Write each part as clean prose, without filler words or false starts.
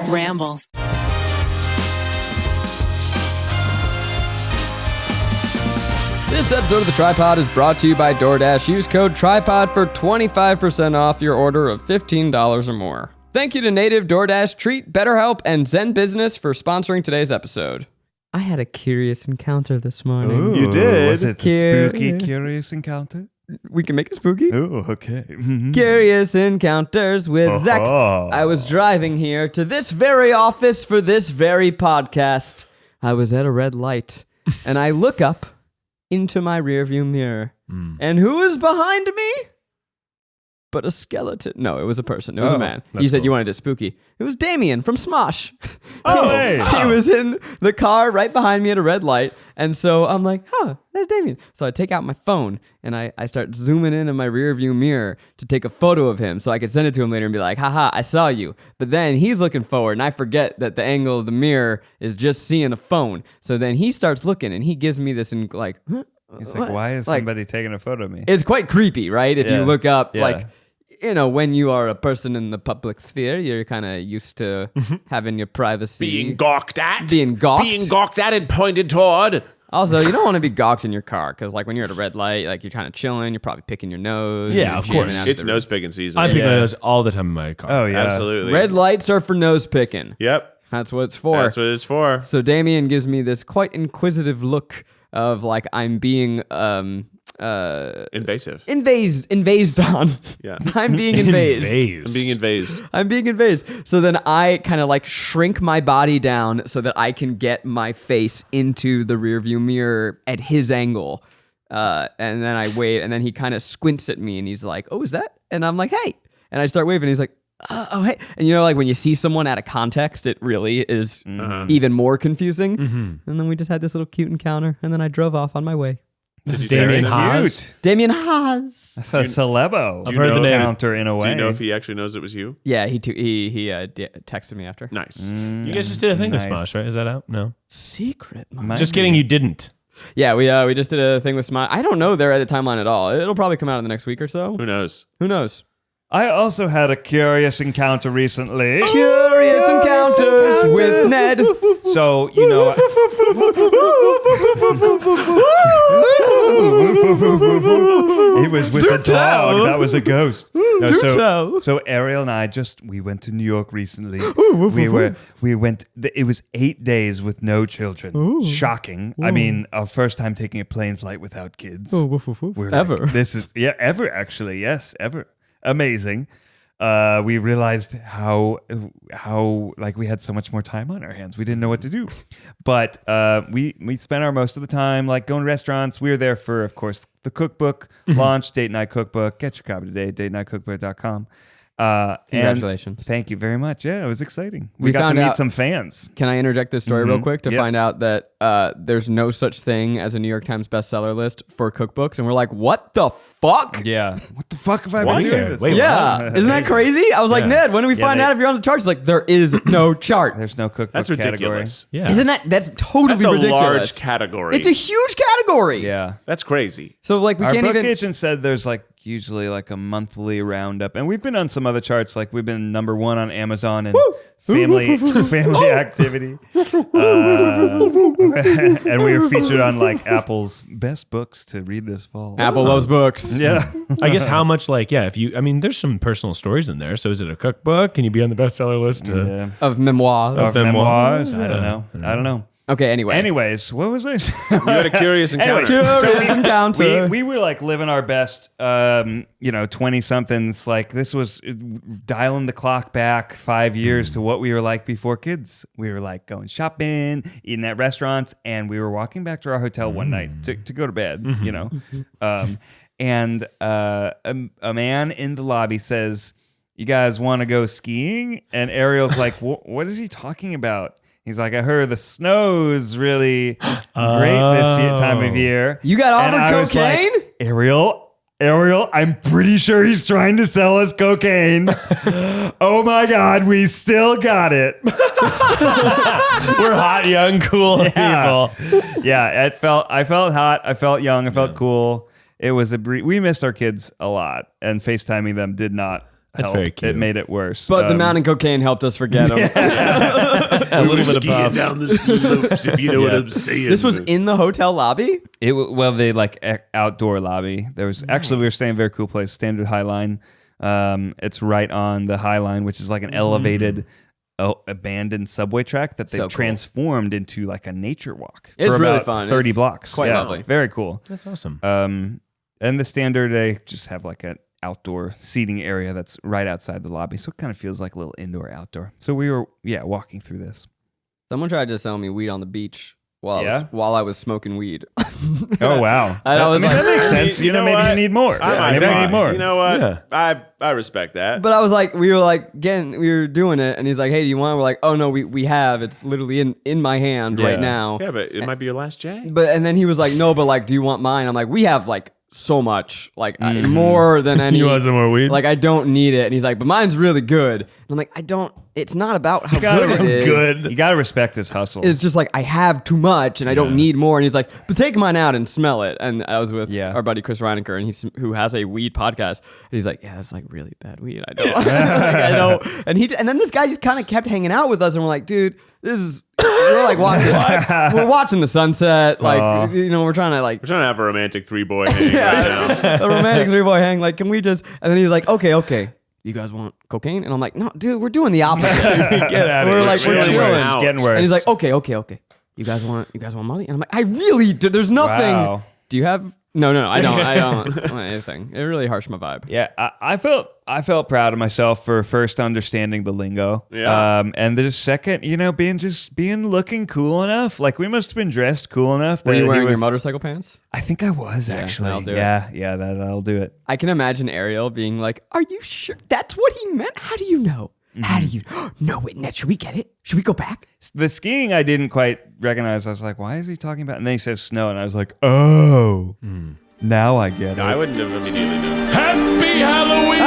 Ramble. This episode of the TryPod is brought to you by DoorDash. Use code TryPod for 25% off your order of $15 or more. Thank you to Native, DoorDash, Treat, BetterHelp, and Zen Business for sponsoring today's episode. I had a curious encounter this morning. Ooh, You did? Was it the spooky, curious encounter? We can make it spooky. Oh, okay. Curious encounters with Zach. I was driving here to this very office for this very podcast. I was at a red light, and I look up into my rearview mirror. And who is behind me? But a skeleton. No, it was a person. It was a man. You said you wanted it spooky. It was Damien from Smosh. Oh, hey. He was in the car right behind me at a red light. And so I'm like, there's Damien. So I take out my phone and I start zooming in my rear view mirror to take a photo of him so I could send it to him later and be like, haha, I saw you. But then he's looking forward and I forget that the angle of the mirror is just seeing a phone. So then he starts looking and he gives me this He's like, why is somebody taking a photo of me? It's quite creepy, right? If you look up, Yeah. when you are a person in the public sphere, you're kind of used to having your privacy. Being gawked at. Being gawked. Being gawked at and pointed toward. Also, you don't want to be gawked in your car because, when you're at a red light, you're kind of chilling, you're probably picking your nose. Yeah, of course. It's nose picking season. I pick my nose all the time in my car. Oh, yeah. Absolutely. Red lights are for nose picking. Yep. That's what it's for. That's what it's for. So Damien gives me this quite inquisitive look of I'm being Invasive. invased on. Yeah. I'm being invased. I'm being invased. I'm being invased. So then I kind of shrink my body down so that I can get my face into the rearview mirror at his angle. And then I wave, and then he kind of squints at me and he's like, oh, is that? And I'm like, hey. And I start waving. And he's like, oh, hey. And when you see someone out of context, it really is even more confusing. And then we just had this little cute encounter. And then I drove off on my way. This is Damien Haas. Damien Haas. That's a celebo. I've heard the name. Encounter in a way. Do you know if he actually knows it was you? Yeah, he texted me after. Nice. You guys just did a thing with Smosh, right? Is that out? No. Secret. Just kidding, you didn't. Yeah, we just did a thing with Smile. I don't know their edit timeline at all. It'll probably come out in the next week or so. Who knows? Who knows? I also had a curious encounter recently. Curious encounters with Ned. So, it was with a dog. That was a ghost. No, so Ariel and I we went to New York recently. We went, it was 8 days with no children. Ooh. Shocking. Ooh. I mean, our first time taking a plane flight without kids. Ever. This is, ever actually. Yes, ever. Amazing. We realized how we had so much more time on our hands. We didn't know what to do, but we spent most of the time going to restaurants. We were there for, of course, the cookbook launch, Date Night Cookbook. Get your copy today, datenightcookbook.com. Congratulations. Thank you very much. Yeah, it was exciting. We got to found meet out- some fans. Can I interject this story real quick to Yes. find out that there's no such thing as a New York Times bestseller list for cookbooks? And we're like, what the fuck? Yeah. What the fuck have I What? been doing this? Wait, for? Yeah. Isn't that crazy? I was like, Ned, when do we find they- out if you're on the charts? Like, there is no chart. There's no cookbook That's category. ridiculous. Yeah. That's totally That's a ridiculous. large category. It's a huge category. Yeah. That's crazy. So we Our can't book even. agent said there's usually a monthly roundup, and we've been on some other charts. We've been number one on Amazon and family activity, and we were featured on Apple's best books to read this fall. Apple loves books. Yeah, I guess how much there's some personal stories in there. So is it a cookbook? Can you be on the bestseller list? yeah. Of memoirs. Of memoirs. I don't know. Okay, anyway. Anyways, what was I saying? You had a curious encounter. Curious encounter. We were living our best, 20-somethings. This was dialing the clock back 5 years to what we were like before kids. We were going shopping, eating at restaurants, and we were walking back to our hotel one night to go to bed, and a man in the lobby says, "You guys want to go skiing?" And Ariel's like, what is he talking about? He's like, I heard the snow's really great this time of year. You got And offered I was cocaine? like, Ariel, I'm pretty sure he's trying to sell us cocaine. Oh my God, we still got it. We're hot, young, cool people. Yeah, I felt hot. I felt young. I felt cool. It was we missed our kids a lot, and FaceTiming them did not That's very cute. It made it worse. But the mountain cocaine helped us forget him. A little bit above. down the slopes, if you know what I'm saying. This was in the hotel lobby? They like outdoor lobby. There was actually we were staying in a very cool place, Standard High Line. It's right on the High Line, which is like an elevated, abandoned subway track that they've transformed into like a nature walk. It's for really about fun. 30 It's blocks. quite lovely. Very cool. That's awesome. And the Standard, they just have like an outdoor seating area that's right outside the lobby, so it kind of feels like a little indoor outdoor. So we were walking through this. Someone tried to sell me weed on the beach while I was smoking weed. Oh wow! And I was like, that makes sense. You know, maybe you need more. Maybe you need more. You know what? Yeah. I respect that. But I was like, we were doing it, and he's like, hey, do you want? We're like, oh no, we have. It's literally in my hand right now. Yeah, but it might be your last jag. And then he was like, no, but like, do you want mine? I'm like, we have like so much, like more than any. You want some more weed? Like I don't need it. And he's like, but mine's really good. And I'm like, I don't. It's not about how good it is. You gotta respect his hustle. It's just like I have too much and I don't need more. And he's like, but take mine out and smell it. And I was with our buddy Chris Reinecker, and who has a weed podcast. And he's like, yeah, that's like really bad weed. I don't. I know. And then this guy just kind of kept hanging out with us, and we're like, dude, we're like we're watching the sunset. Like we're trying to have a romantic 3-boy hang right now. a romantic 3-boy hang. Like, can we just? And then he's like, okay. You guys want cocaine? And I'm like, no, dude, we're doing the opposite. Get out of here. We're like, we're chilling. It's getting worse. And he's like, okay. You guys want money? And I'm like, I really do. There's nothing. Wow. Do you have? No, I don't. I don't want anything. It really harshed my vibe. Yeah, I felt proud of myself for first understanding the lingo. Yeah. And the second, being looking cool enough. Like we must have been dressed cool enough. Were you wearing your motorcycle pants? I think I was actually. That'll do yeah, that'll do it. I can imagine Ariel being like, "Are you sure that's what he meant? How do you know? How do you know it? Ned, should we get it? Should we go back?" The skiing I didn't quite recognize. I was like, why is he talking about? And then he says snow, and I was like, oh, now I get it. I wouldn't have immediately noticed. Happy Halloween!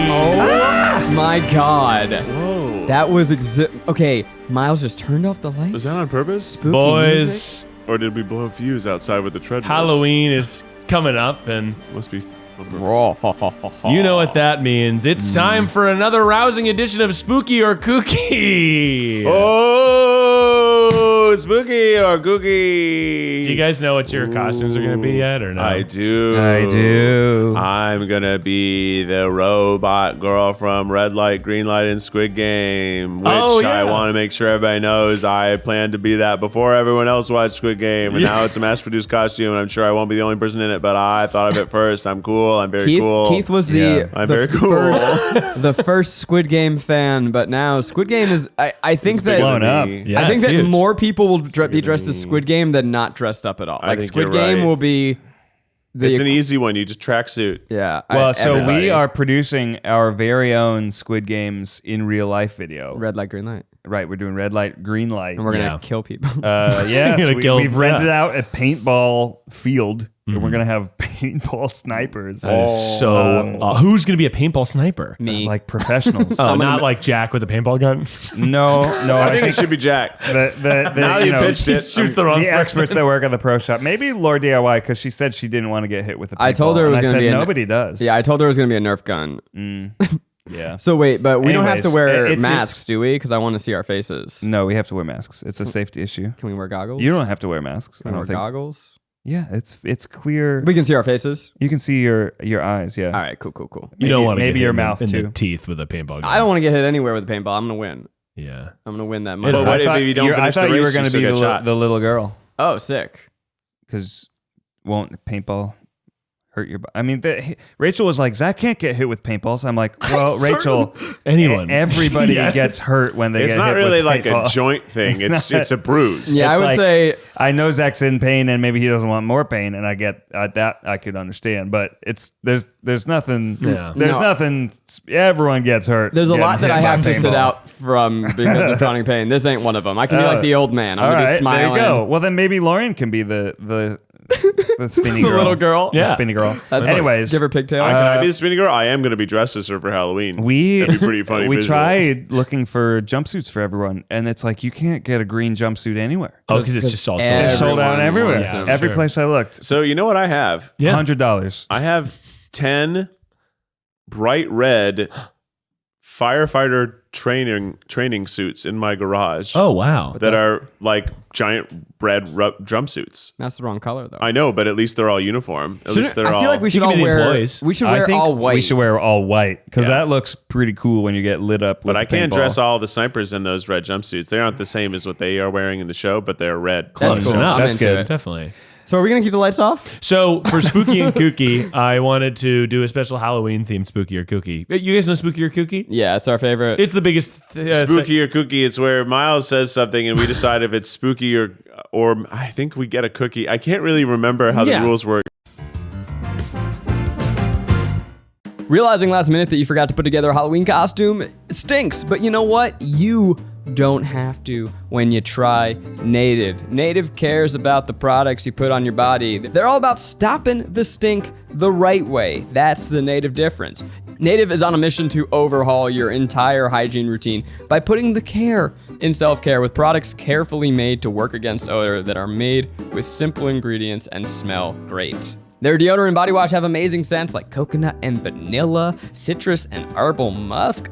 Oh my God. Whoa. That was okay. Miles just turned off the lights. Was that on purpose? Spooky Boys, music? Or did we blow a fuse outside with the treadmills? Halloween is coming up, and Must be on purpose. you know what that means. It's time for another rousing edition of Spooky or Kooky. Oh, spooky or kooky. Do you guys know what your costumes are going to be yet, or no? I do. I'm going to be the robot girl from Red Light, Green Light, and Squid Game, which I want to make sure everybody knows I planned to be that before everyone else watched Squid Game, and now it's a mass-produced costume, and I'm sure I won't be the only person in it, but I thought of it first. I'm cool. I'm very cool. Keith was I'm very cool. the first Squid Game fan, but now Squid Game is. I think that blown up. Yeah, I think it's that huge. more people will be dressed as Squid Game than not dressed up at all. Like think Squid you're Game right. will be. It's an easy one. You just tracksuit. Yeah. Well, so everybody. we are producing our very own Squid Games in real life video. Red light, green light, Right, we're doing red light, green light. and we're gonna kill people. Yeah, You're gonna kill- we've rented yeah. out a paintball field, and we're gonna have paintball snipers. That is so. Who's going to be a paintball sniper? Me. Like professionals. Oh, not like Jack with a paintball gun. No, I think it should be Jack. Now you pitched it. Shoots the wrong the person. experts that work at the pro shop. Maybe Lord DIY, because she said she didn't want to get hit with a paintball. I told her it was and I gonna said be nobody does. Yeah, I told her it was gonna be a Nerf gun. Yeah. So wait, but we don't have to Anyways, wear it's- masks, do we? Because I want to see our faces. No, we have to wear masks. It's a safety issue. Can we wear goggles? You don't have to wear masks. Can I we don't wear think. goggles? Yeah, it's clear. We can see our faces. You can see your eyes. Yeah. All right, cool. You don't want to maybe get your hit mouth in too. the teeth with a paintball gun. I don't want to get hit anywhere with a paintball. I'm gonna win. Yeah. I'm gonna win that But money. what if you don't I finish the thought you were race, going you to be still get shot? the little girl, Oh, sick. because won't paintball hurt your? I mean, Rachel was like, Zach can't get hit with paintballs. I'm like, well, Rachel, Anyone. everybody Yeah. gets hurt when they It's get not hit really with like paintball. a joint thing. It's a bruise. Yeah, I would say I know Zach's in pain and maybe he doesn't want more pain, and I get that I could understand, but there's nothing. Yeah. There's No. nothing. Everyone gets hurt. there's a getting lot that hit I by have to sit paintball. out from because of chronic pain. This ain't one of them. I can be like the old man. I'm All gonna right, be smiling. there you go. Well, then maybe Lauren can be the spinny The girl. little girl. The Yeah. spinny girl. That's Anyways, give her pigtails. Can I be the spinning girl? I am going to be dressed as her for Halloween. That'd be pretty funny. We visual. tried looking for jumpsuits for everyone, and it's like you can't get a green jumpsuit anywhere. Oh, because it's just all Everyone They're sold out everywhere. wants them. Every Sure. place I looked, So you know what I have? Yeah. $100. I have 10 bright red firefighter training suits in my garage. Oh, wow. That are like giant red jumpsuits. That's the wrong color, though. I know, but at least they're all uniform. At least they're all. I feel like we should You can all be the wear. employees. We should I wear think all white. we should wear all white because Yeah. that looks pretty cool when you get lit up. With But I can't paintball. dress all the snipers in those red jumpsuits. They aren't the same as what they are wearing in the show, but they're red. That's Close cool. enough. I'm That's into good. it. Definitely. So are we gonna keep the lights off? So for Spooky and Kooky, I wanted to do a special Halloween themed Spooky or Kooky. You guys know Spooky or Kooky? Yeah, it's our favorite. It's the biggest. Spooky or cookie, it's where Miles says something and we decide if it's spooky or I think we get a cookie. I can't really remember how the Yeah. rules work. Realizing last minute that you forgot to put together a Halloween costume stinks, but you know what? You don't have to when you try Native. Native cares about the products you put on your body. They're all about stopping the stink the right way. That's the Native difference. Native is on a mission to overhaul your entire hygiene routine by putting the care in self-care with products carefully made to work against odor that are made with simple ingredients and smell great. Their deodorant and body wash have amazing scents like coconut and vanilla, citrus and herbal musk.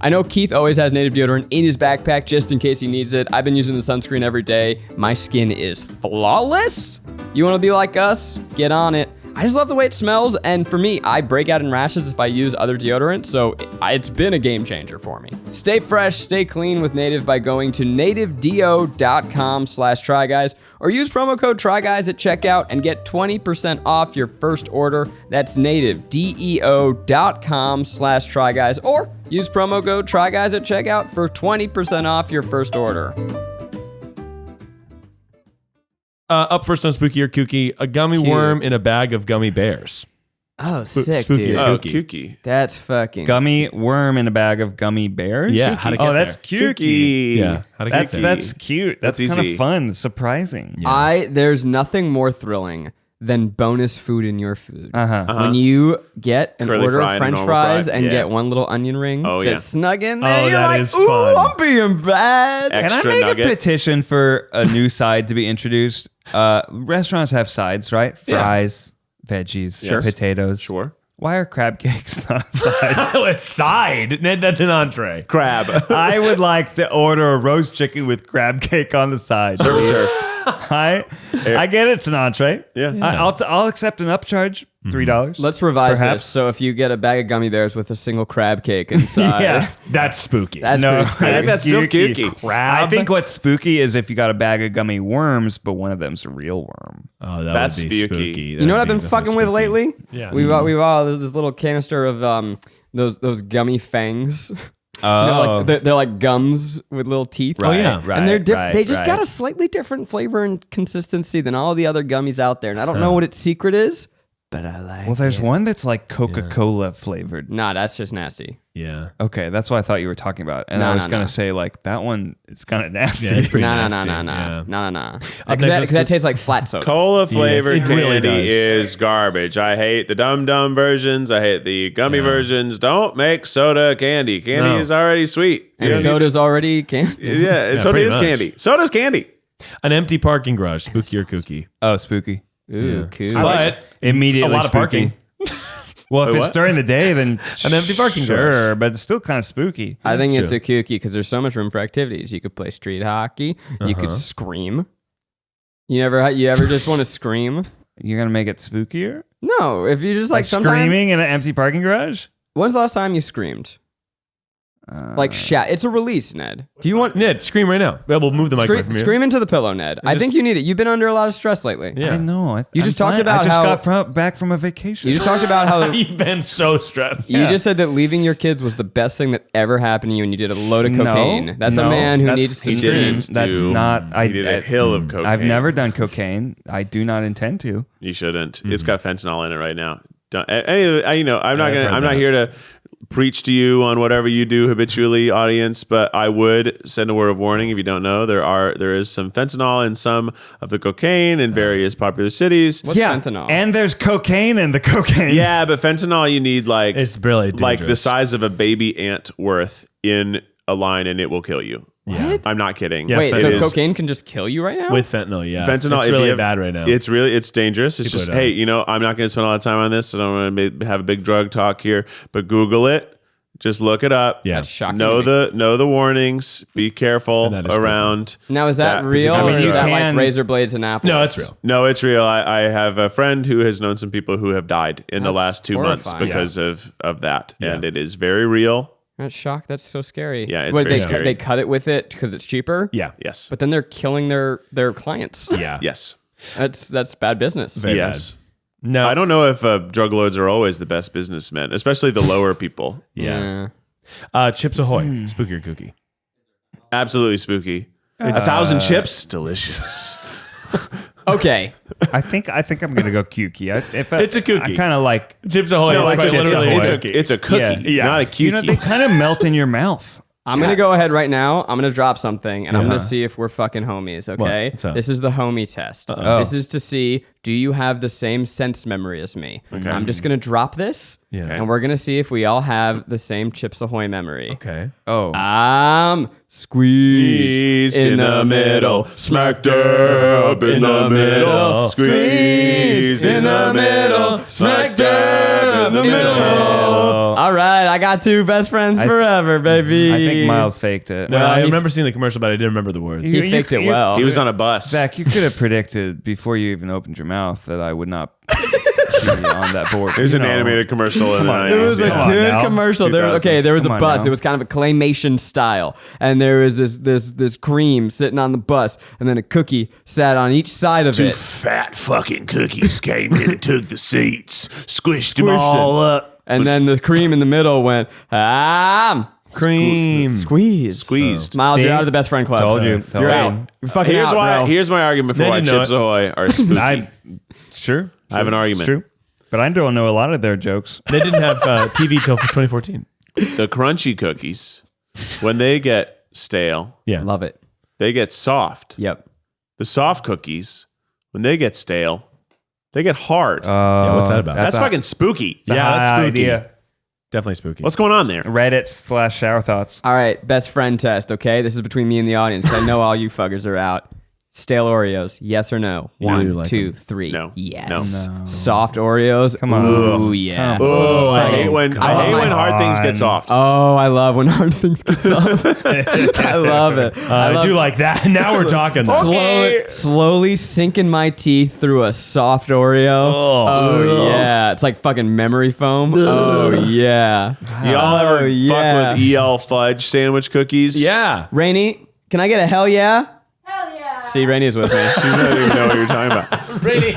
I know Keith always has Native deodorant in his backpack just in case he needs it. I've been using the sunscreen every day. My skin is flawless. You want to be like us? Get on it. I just love the way it smells, and for me, I break out in rashes if I use other deodorant, so it's been a game changer for me. Stay fresh, stay clean with Native by going to nativedeo.com/tryguys or use promo code tryguys at checkout and get 20% off your first order. That's nativedeo.com/tryguys or use promo code tryguys at checkout for 20% off your first order. Up first on Spooky or Kooky, a gummy worm in a bag of gummy bears. Oh, sick, spooky. dude. Oh, Oh, Kooky. kooky. That's fucking... Gummy worm in a bag of gummy bears. Yeah, how to get that's there. cute. Yeah, how to get there. That's cute. That's That's kind easy. of fun. Surprising. There's nothing more thrilling than bonus food in your food. Uh-huh. When you get an Curly order fry of and a French normal fries fry. and Yeah. get one little onion ring Oh, yeah. that's snug in there, Oh, you're that like, is ooh, fun. I'm being bad. Extra Can I make nugget. a petition for a new side to be introduced? Restaurants have sides, right? Fries, veggies, Sure. potatoes. Sure. Why are crab cakes not a side? A side. Ned, that's an entree. Crab. I would like to order a roast chicken with crab cake on the side. I get it's an entree. Yeah. I'll accept an upcharge, $3. Let's revise Perhaps. this. So if you get a bag of gummy bears with a single crab cake inside, Yeah. That's spooky. that's No, pretty spooky. I think that's still kooky. Crab. I think what's spooky is if you got a bag of gummy worms, but one of them's a real worm. Oh, that That's would be spooky. spooky. You know what I've been fucking with lately? Yeah. We've all there's this little canister of those gummy fangs. Oh, You know, like they're like gums with little teeth. Oh, yeah. right, And they're right, they just right. got a slightly different flavor and consistency than all the other gummies out there. And I don't know what its secret is, but I like Well, there's it. one that's like Coca-Cola flavored. Nah, that's just nasty. Yeah. Okay, that's what I thought you were talking about. And No, I was no, going no. to say, like, that one, it's kind of nasty. Yeah, it's pretty No. nasty. Yeah. Because next, that, let's 'cause that tastes like flat soda. Cola flavored it really candy does. is garbage. I hate the dum versions. I hate the gummy versions. Don't make soda candy. Candy No. is already sweet. You And don't need soda's already candy. yeah, soda pretty is much. candy. Soda's candy. An empty parking garage, spooky or kooky. Oh, spooky. Ooh, cool. But Immediately a lot of spooky. parking. Well, if Wait, it's what? during the day, then An empty parking sure, garage. but it's still kind of spooky. I think That's it's a kooky because there's so much room for activities. You could play street hockey. You could scream. You ever just want to scream? You're going to make it spookier? No, if you just like sometimes. screaming in an empty parking garage? When's the last time you screamed? Like shout. It's a release, Ned. Do you want Ned, scream right now. Yeah, we'll move the microphone from here. scream into the pillow, Ned? I just- think you need it. You've been under a lot of stress lately. Yeah. I know. You just talked about I just how- got back from a vacation. You just talked about how You've been so stressed. you just said that leaving your kids was the best thing that ever happened to you, and you did a load of No, cocaine. That's a no, man who that's- needs to He scream. didn't. That's do- not. He did a hill of cocaine. I've never done cocaine. I do not intend to. You shouldn't. It's got fentanyl in it right now. I'm not I've heard I'm not that. here to preach to you on whatever you do habitually, audience, but I would send a word of warning if you don't know. There is some fentanyl in some of the cocaine in various popular cities. What's fentanyl? And there's cocaine in the cocaine. Yeah, but fentanyl you need like It's really like the dangerous. size of a baby ant worth in a line and it will kill you. What? I'm not kidding. Yeah, Wait, it so is. cocaine can just kill you right now? With fentanyl, yeah. Fentanyl, it's if really you have- bad right now. It's dangerous. It's People just, are hey, dying. I'm not going to spend a lot of time on this. I don't want to have a big drug talk here, but Google it. Just look it up. Yeah. That's shocking. Know the warnings. Be careful And that is around. Now, is that real, particular or is you that can- like razor blades and apples? No, it's real. No, it's real. I have a friend who has known some people who have died in the That's last 2 months horrifying. because of that, Yeah. and it is very real. That's shock. That's so scary. Yeah, it's What, very they scary. They cut it with it because it's cheaper. Yeah. Yes. But then they're killing their clients. Yeah. Yes. That's bad business. Very Yes. No. I don't know if drug lords are always the best businessmen, especially the lower people. Yeah. Chips Ahoy. Spooky or kooky? Absolutely spooky. 1,000 chips, delicious. Okay. I think I'm gonna go kooky. It's a cookie. I kind of like. Chips Ahoy No, is like quite Chips literally Ahoy. a cookie. It's a cookie, Yeah. not a cutie. They kind of melt in your mouth. I'm gonna go ahead right now. I'm gonna drop something, and I'm gonna see if we're fucking homies. Okay, What's up? this is the homie test. This is to see, do you have the same sense memory as me? Okay. I'm just gonna drop this, Yeah. Okay. and we're gonna see if we all have the same Chips Ahoy memory. Okay. Oh, Squeezed Squeezed in the middle, smack dab in the middle, squeezed in the middle, smack dab in the middle. All right, I got two best friends forever, baby. I think Miles faked it. No, Well, I he- remember seeing the commercial, but I didn't remember the words. He faked it well. He was on a bus. Zach, you could have predicted before you even opened your mouth that I would not be on that board. There's You an know. animated commercial in the on. 90s. It was a Come on good now. commercial. There was 2000s. there was a Come on bus. now. It was kind of a claymation style, and there was this cream sitting on the bus, and then a cookie sat on each side of Two it. fat fucking cookies came in and took the seats, squished them all up. And then the cream in the middle went, Cream. squeezed. Miles, See? you're out of the best friend club. Told you. You're Told out. you. You're fucking Here's out, why. bro. Here's my argument for They why didn't know Chips it. Ahoy are spooky. Sure. I have an argument. True. But I don't know a lot of their jokes. They didn't have TV till 2014. The crunchy cookies, when they get stale, Yeah. Love it. they get soft. Yep. The soft cookies, when they get stale, they get hard. Yeah, what's that about? That's a- fucking spooky. It's a Yeah, that's high spooky. idea. Definitely spooky. What's going on there? Reddit/shower thoughts. All right, best friend test, okay? This is between me and the audience, 'cause I know all you fuckers are out. Stale Oreos, yes or no? You One, like two, them. three. No. Yes. No. Soft Oreos. Come on. Ooh, yeah. Come on. Oh, I hate when come hard things on. get soft. Oh, I love when hard things get soft. I love it. I love do like that. Now we're talking. slowly sinking my teeth through a soft Oreo. Oh, yeah. It's like fucking memory foam. Oh, yeah. Y'all ever yeah. fuck with EL fudge sandwich cookies? Yeah. Rainey, can I get a hell yeah? Hell yeah. See, Rainey's with me. You don't even know what you're talking about.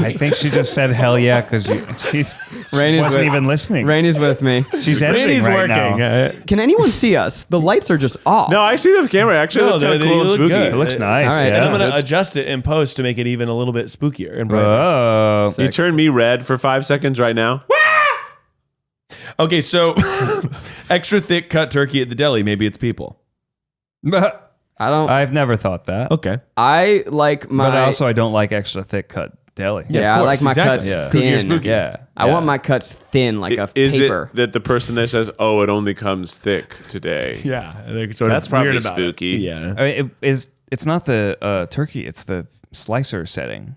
I think she just said hell yeah because she Rainey's wasn't with, even listening. Rainey's with me. She's editing Randy's right working. now. Can anyone see us? The lights are just off. No, I see the camera. Actually, No, it's kind of they cool and look spooky. good. It looks nice. all right, yeah. And I'm going to That's- adjust it in post to make it even a little bit spookier and brighter. Oh. You turn me red for 5 seconds right now. Okay, so extra thick cut turkey at the deli. Maybe it's people. I don't. I've never thought that. Okay. I like my. But also, I don't like extra thick cut deli. yeah, I of like course, my exactly. cuts Yeah. Spooky or thin. spooky. Yeah. I want my cuts thin, like a Is paper. it that the person that says, "Oh, it only comes thick today"? Yeah. They're sort That's of probably weird about it. spooky. Yeah. I mean, it's not the turkey, it's the slicer setting.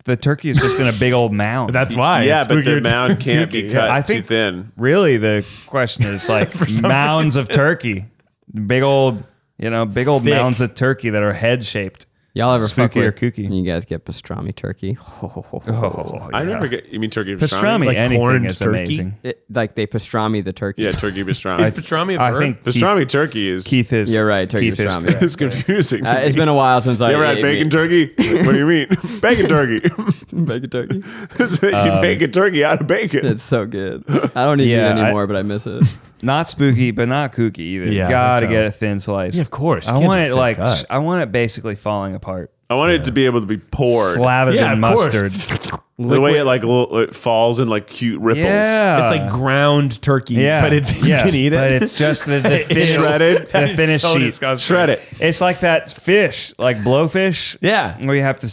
The turkey is just in a big old mound. That's why. Yeah, it's but the spookier mound can't be turkey. cut I too think- thin. Really, the question is like mounds of turkey. Big old, big old Thick. mounds of turkey that are head shaped. Y'all ever fuck Spooky or with? kooky? You guys get pastrami turkey? Oh, I yeah. never get. You mean turkey Pastrami, Like anything corned is turkey? amazing. Like they pastrami the turkey. Yeah, turkey Is pastrami. pastrami a I verb? think Pastrami turkey is. Keith is. You're right, turkey Keith is pastrami. correct. It's confusing. to It's me. been a while since I You ever had ate bacon meat. turkey? What do you mean? Bacon turkey. Bacon turkey. You bacon turkey out of bacon. It's so good. I don't eat Yeah, it anymore, but I miss it. Not spooky, but not kooky either. Yeah, I You gotta think so. get a thin slice. Yeah, of course. I Can't want be it thick like cut. I want it basically falling apart, I want it to be able to be poured. slathered Yeah, in of course. mustard. The way it falls in like cute ripples. Yeah, It's like ground turkey, yeah, but it's you yeah, can eat it. But it's just the thinnest, shredded. That the is thinnest so sheet. disgusting. Shred it. It's like that fish, like blowfish. Yeah. where you have to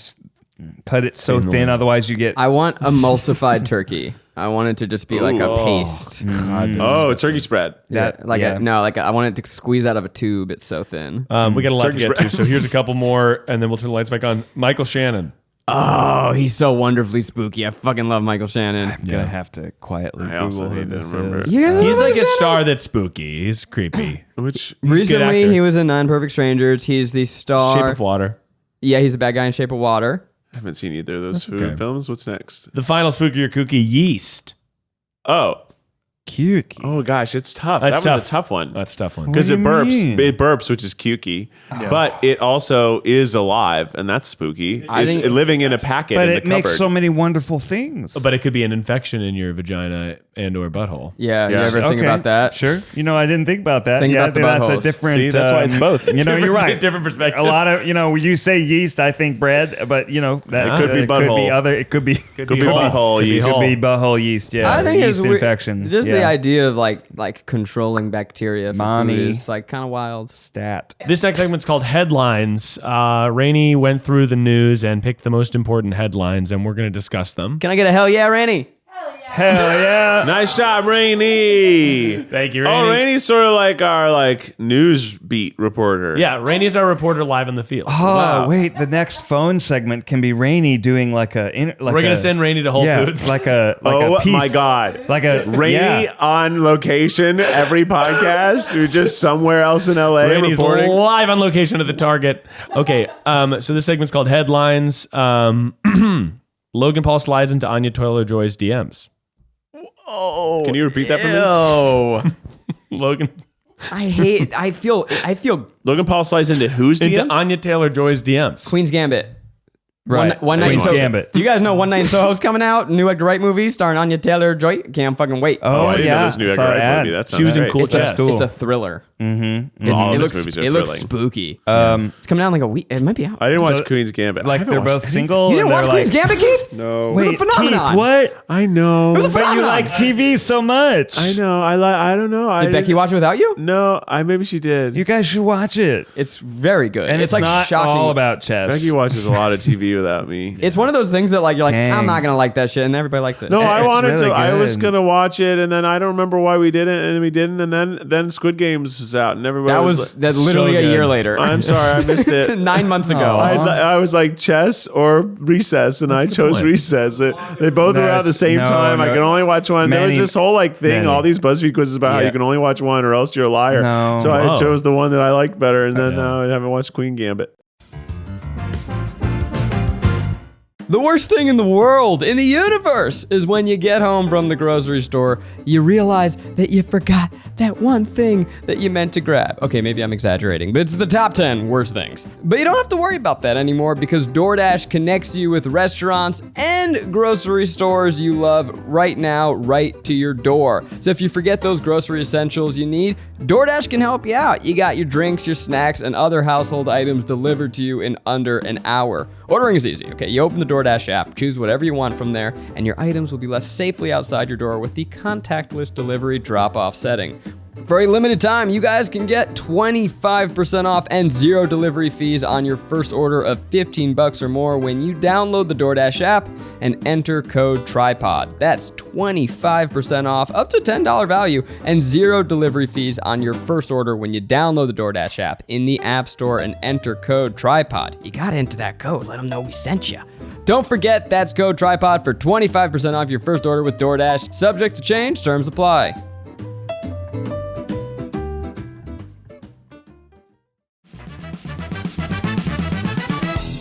cut it so thin, otherwise you get. I want emulsified turkey. I want it to just be like a paste. God, this is turkey spread. I want it to squeeze out of a tube. It's so thin. we got a lot to Turkey get spread. to, so here's a couple more, and then we'll turn the lights back on. Michael Shannon. Oh, he's so wonderfully spooky. I fucking love Michael Shannon. I'm gonna have to quietly Google who this remember. is. He's like a star that's spooky. He's creepy. Which He's a good Recently, actor. he was in Nine Perfect Strangers. He's the star. Shape of Water. Yeah, he's a bad guy in Shape of Water. I haven't seen either of those food okay. films. What's next? The final spooky or kooky, Yeast. Oh. Cute. Oh gosh, it's tough. That's that was tough. a tough one. That's a tough one. Because What it do you burps. mean? It burps, which is cukey. But it also is alive, and that's spooky. I It's think- living in a packet But in the it makes cupboard. so many wonderful things. But it could be an infection in your vagina and or butthole. Yeah, you Yeah. ever think about that? Sure. I didn't think about that. Think yeah, about the that's a buttholes. different. See, that's why it's both. You're right. Different perspective. A lot of you say yeast, I think bread, but that It could be Could butthole. be other. It could be. Could be butthole Could be yeast. Could hole. be butthole yeast. Yeah. I think yeast it's weird- infection. Just the yeah. idea of like controlling bacteria for Mommy. food is like kind of wild. Stat. This next segment's called Headlines. Rainie went through the news and picked the most important headlines, and we're going to discuss them. Can I get a hell yeah, Rainie? Hell yeah. Nice job, Rainie. Thank you, Oh, Rainie. Rainie's sort of like our news beat reporter. Yeah, Rainie's our reporter live in the field. Oh wait, the next phone segment can be Rainie doing like a. We're going to send Rainie to Whole Foods. like a. Oh a piece, my God. Like a Rainie yeah. on location every podcast. You're just somewhere else in LA Rainie's reporting. live on location at the Target. Okay, so this segment's called Headlines. Logan Paul slides into Anya Taylor-Joy's DMs. Can you repeat that for me? Ew. Logan I feel Logan Paul slides into whose into DMs? Anya Taylor-Joy's DMs. Queen's Gambit. Right. One night in Queen's Soho. Gambit. Do you guys know One Night in Soho's coming out? New Edgar Wright movie starring Anya Taylor-Joy. Can't fucking wait. Oh, I didn't know yeah. this new Edgar Saw Wright ad. movie. That sounds She was in great. Cool It's a, Chess. it's a thriller. Mm-hmm. All of it his looks, movies are it looks thrilling. spooky. It's coming out in like a week. It might be out. I didn't watch So, Queen's Gambit. I Like haven't they're watched both single. You didn't and watch they're Queen's Gambit, Keith? No. It was a Wait, phenomenon. Keith, what? I know. It was a But you phenomenon. like TV so much. I know. I don't know. Did Becky watch it without you? No, maybe she did. You guys should watch it. It's very good. And it's like not shocking. all about chess. Becky watches a lot of TV without me. It's one of those things that like you're like, Dang. I'm not gonna like that shit, and everybody likes it. No, I It's wanted really to. I was good. gonna watch it, and then I don't remember why we didn't, and we didn't, and then Squid Games was out, and everybody that was. was that's literally a good. year later. I'm sorry, I missed it. 9 months ago. I was like chess or recess, and I chose point. recess. They both were out at the same No, time. I no. could only watch one. There was Manny- this whole thing, Manny. all these BuzzFeed quizzes about how Yeah. you can only watch one or else you're a liar. No. So I Oh. chose the one that I liked better, and then now I haven't watched Queen Gambit. The worst thing in the world, in the universe, is when you get home from the grocery store, you realize that you forgot that one thing that you meant to grab. Okay, maybe I'm exaggerating, but it's the top 10 worst things. But you don't have to worry about that anymore because DoorDash connects you with restaurants and grocery stores you love right now, right to your door. So if you forget those grocery essentials you need, DoorDash can help you out. You got your drinks, your snacks, and other household items delivered to you in under an hour. Ordering is easy, okay? You open the DoorDash app, choose whatever you want from there, and your items will be left safely outside your door with the contactless delivery drop-off setting. For a limited time, you guys can get 25% off and 0 delivery fees on your first order of $15 or more when you download the DoorDash app and enter code TryPod. That's 25% off, up to $10 value, and 0 delivery fees on your first order when you download the DoorDash app in the App Store and enter code TryPod. You gotta enter that code, let them know we sent you. Don't forget, that's code TryPod for 25% off your first order with DoorDash. Subject to change, terms apply.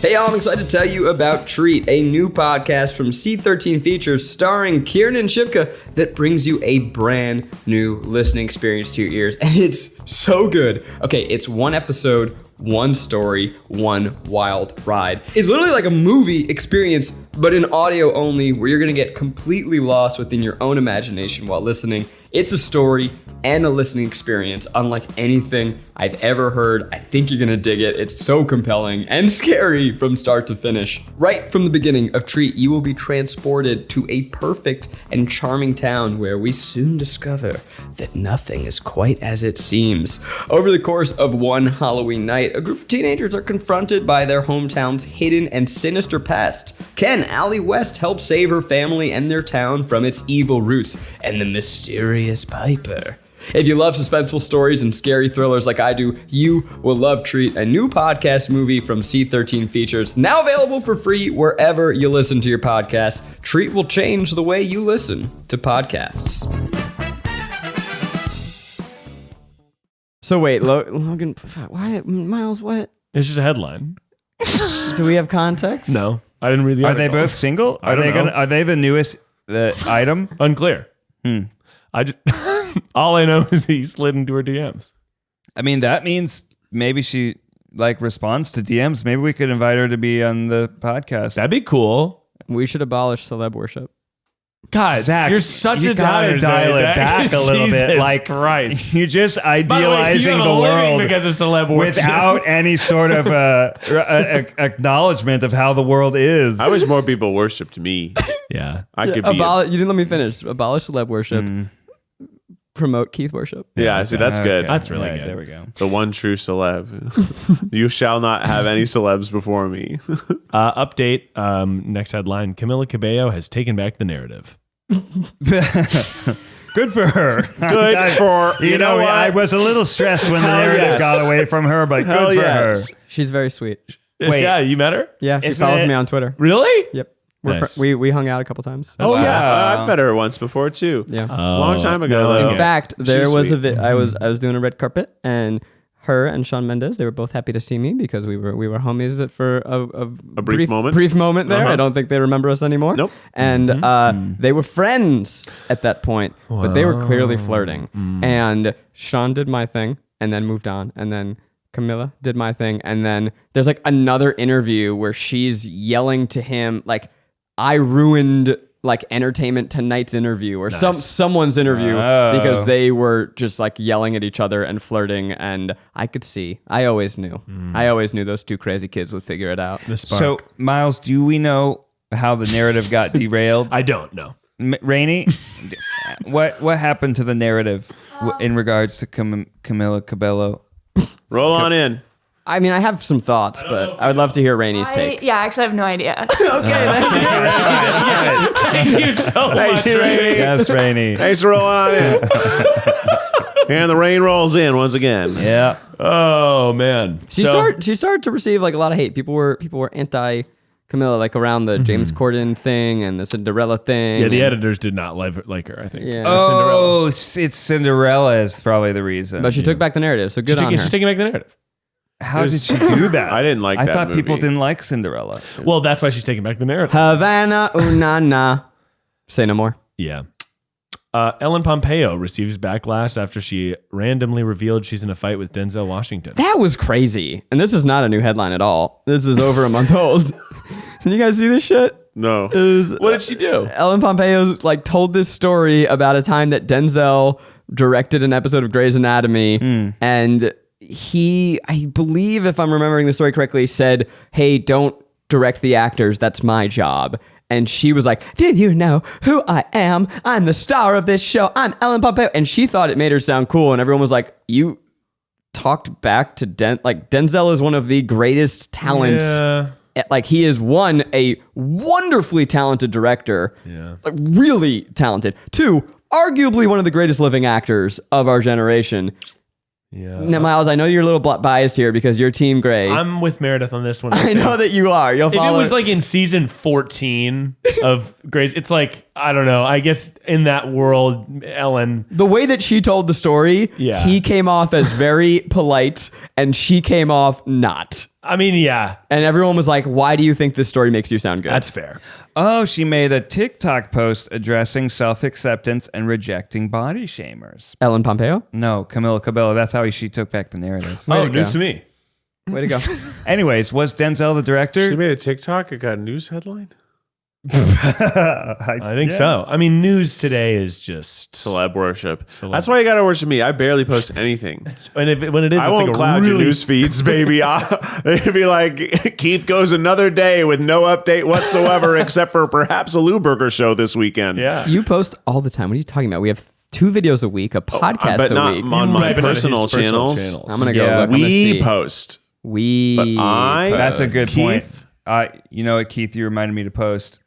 Hey y'all, I'm excited to tell you about Treat, a new podcast from C13 Features starring Kieran and Shipka that brings you a brand new listening experience to your ears. And it's so good. Okay, it's one episode, one story, one wild ride. It's literally like a movie experience, but in audio only, where you're gonna get completely lost within your own imagination while listening. It's a story and a listening experience unlike anything I've ever heard. I think you're gonna dig it. It's so compelling and scary from start to finish. Right from the beginning of Treat, you will be transported to a perfect and charming town where we soon discover that nothing is quite as it seems. Over the course of one Halloween night, night, a group of teenagers are confronted by their hometown's hidden and sinister pest. Can Allie West help save her family and their town from its evil roots and the mysterious Piper? If you love suspenseful stories and scary thrillers like I do, you will love Treat, a new podcast movie from C13 Features, now available for free wherever you listen to your podcasts. Treat will change the way you listen to podcasts. So wait, Logan, why, Miles, what? It's just a headline. Do we have context? No, I didn't read the Are article. they both single? I don't know. Are they the newest item? Unclear. I just, all I know is he slid into her DMs. I mean, that means maybe she responds to DMs. Maybe we could invite her to be on the podcast. That'd be cool. We should abolish celeb worship. God, Zach, you're such you a gotta downer dial today, it Zach. back a little bit. Jesus Like Christ. you're just By the way, you idealizing have the a living world because of celeb worship. without any sort of acknowledgement of how the world is. I wish more people worshipped me. Yeah. I could be. You didn't let me finish. Abolish celeb worship. Promote Keith worship. Yeah, see, that's good. That's really Right, good. There we go. The one true celeb. You shall not have any celebs before me. Update. Next headline. Camila Cabello has taken back the narrative. Good for her. Good for You know, what? I was a little stressed when the Hell narrative yes. got away from her, but Hell good for yes. She's very sweet. Wait. Yeah, you met her? Yeah, she Isn't follows it- me on Twitter. Really? Yep. Nice. We hung out a couple times. That's Oh, cool. yeah. I've met her once before, too. Yeah. Long time ago, no, though. In fact, there She's was sweet. I was doing a red carpet, and her and Shawn Mendes, they were both happy to see me because we were homies for a brief moment? Brief moment there. Uh-huh. I don't think they remember us anymore. Nope. And they were friends at that point, but they were clearly flirting. And Shawn did my thing and then moved on, and then Camilla did my thing, and then there's another interview where she's yelling to him I ruined Entertainment Tonight's interview or someone's interview because they were just yelling at each other and flirting, and I could see. I always knew those two crazy kids would figure it out. The spark. So, Miles, do we know how the narrative got derailed? I don't know. Rainie, what happened to the narrative in regards to Camila Cabello? Roll on in. I mean, I have some thoughts, but I would love to hear Rainie's take. Yeah, I actually have no idea. Thank you so much. Thank you, Rainie. Yes, Rainie. Thanks for rolling on in. And the rain rolls in once again. Yeah. Oh, man. She started to receive a lot of hate. People were anti Camilla around the James Corden thing and the Cinderella thing. Yeah, the and- editors did not like her, I think. Yeah. Oh, it's Cinderella is probably the reason. But she took back the narrative, so good on her. She's taking back the narrative. How did she do that? I didn't like I that thought people movie. didn't like Cinderella. Well, that's why she's taking back the narrative. Havana Unana. Say no more. Yeah. Ellen Pompeo receives backlash after she randomly revealed she's in a fight with Denzel Washington. That was crazy. And this is not a new headline at all. This is over a month old. Did you guys see this shit? No. What did she do? Ellen Pompeo told this story about a time that Denzel directed an episode of Grey's Anatomy, and he, I believe, if I'm remembering the story correctly, said, "Hey, don't direct the actors. That's my job." And she was like, "Do you know who I am? I'm the star of this show. I'm Ellen Pompeo." And she thought it made her sound cool. And everyone was like, "You talked back to Denzel is one of the greatest talents." Yeah. He is a wonderfully talented director. Yeah. Really talented. Two, arguably one of the greatest living actors of our generation. Yeah. Now, Miles, I know you're a little biased here because you're Team Grey. I'm with Meredith on this one. I know that you are. You'll If it follow. was in season 14 of Grey's, it's I don't know. I guess in that world, Ellen. the way that she told the story, Yeah. he came off as very polite and she came off not. I mean, yeah, And everyone was like, "Why do you think this story makes you sound good?" that's fair. Oh, she made a TikTok post addressing self-acceptance and rejecting body shamers. Ellen Pompeo. No, Camila Cabello. That's how she took back the narrative. Way Oh, to news go. to me. Way to go. Anyways, was Denzel the director? She made a TikTok. It got a news headline. I think so. I mean, news today is just Celeb worship. That's why you gotta worship me. I barely post anything. when it is, I it's won't a cloud your really- news feeds, baby. It'd be like Keith goes another day with no update whatsoever, except for perhaps a Lou Burger show this weekend. Yeah. You post all the time. What are you talking about? We have 2 videos a week, a podcast but a not week. on my Right, but on his personal channels. I'm gonna go Yeah. look. I'm gonna We see. post. That's a good Keith? point. You know what, Keith? You reminded me to post.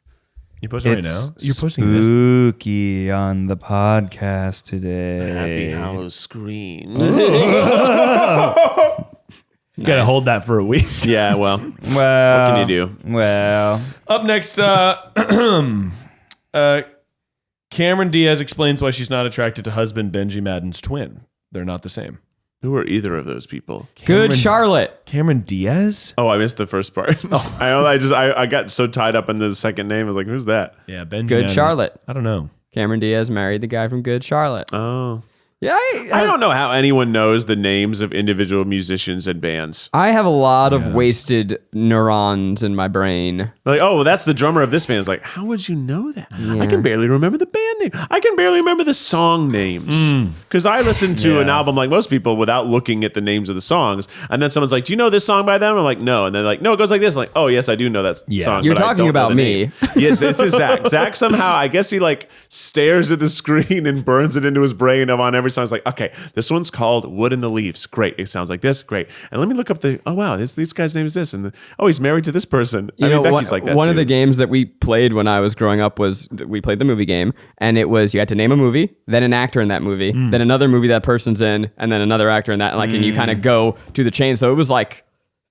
You posting right now? You're posting this. Spooky on the podcast today. Happy Hallow Screen. You gotta hold that for a week. Yeah, well, Well, what can you do? Well, Up next, Cameron Diaz explains why she's not attracted to husband Benji Madden's twin. They're not the same. Who are either of those people? Good Charlotte. Cameron Diaz? Oh, I missed the first part. I got so tied up in the second name. I was like, who's that? Yeah, Benji Good Madden. Charlotte. I don't know. Cameron Diaz married the guy from Good Charlotte. Oh. Yeah, I don't know how anyone knows the names of individual musicians and bands. I have a lot of wasted neurons in my brain. Like, oh, well, that's the drummer of this band. It's like, how would you know that? Yeah. I can barely remember the band name. I can barely remember the song names. Because I listen to an album like most people without looking at the names of the songs. And then someone's like, do you know this song by them? I'm like, no. And they're like, no, it goes like this. I'm like, oh, yes, I do know that song. You're but I talking don't know about the me. name. Yes, it's Zach. Zach somehow, I guess he like stares at the screen and burns it into his brain on every song. It's like, okay, this one's called Wood in the Leaves. Great. It sounds like this. Great. And let me look up oh, wow, this guy's name is this. And he's married to this person. Becky's like that one too. of the games that we played when I was growing up was we played the movie game, and it was you had to name a movie, then an actor in that movie, then another movie that person's in, and then another actor in that, and you kind of go to the chain. So it was like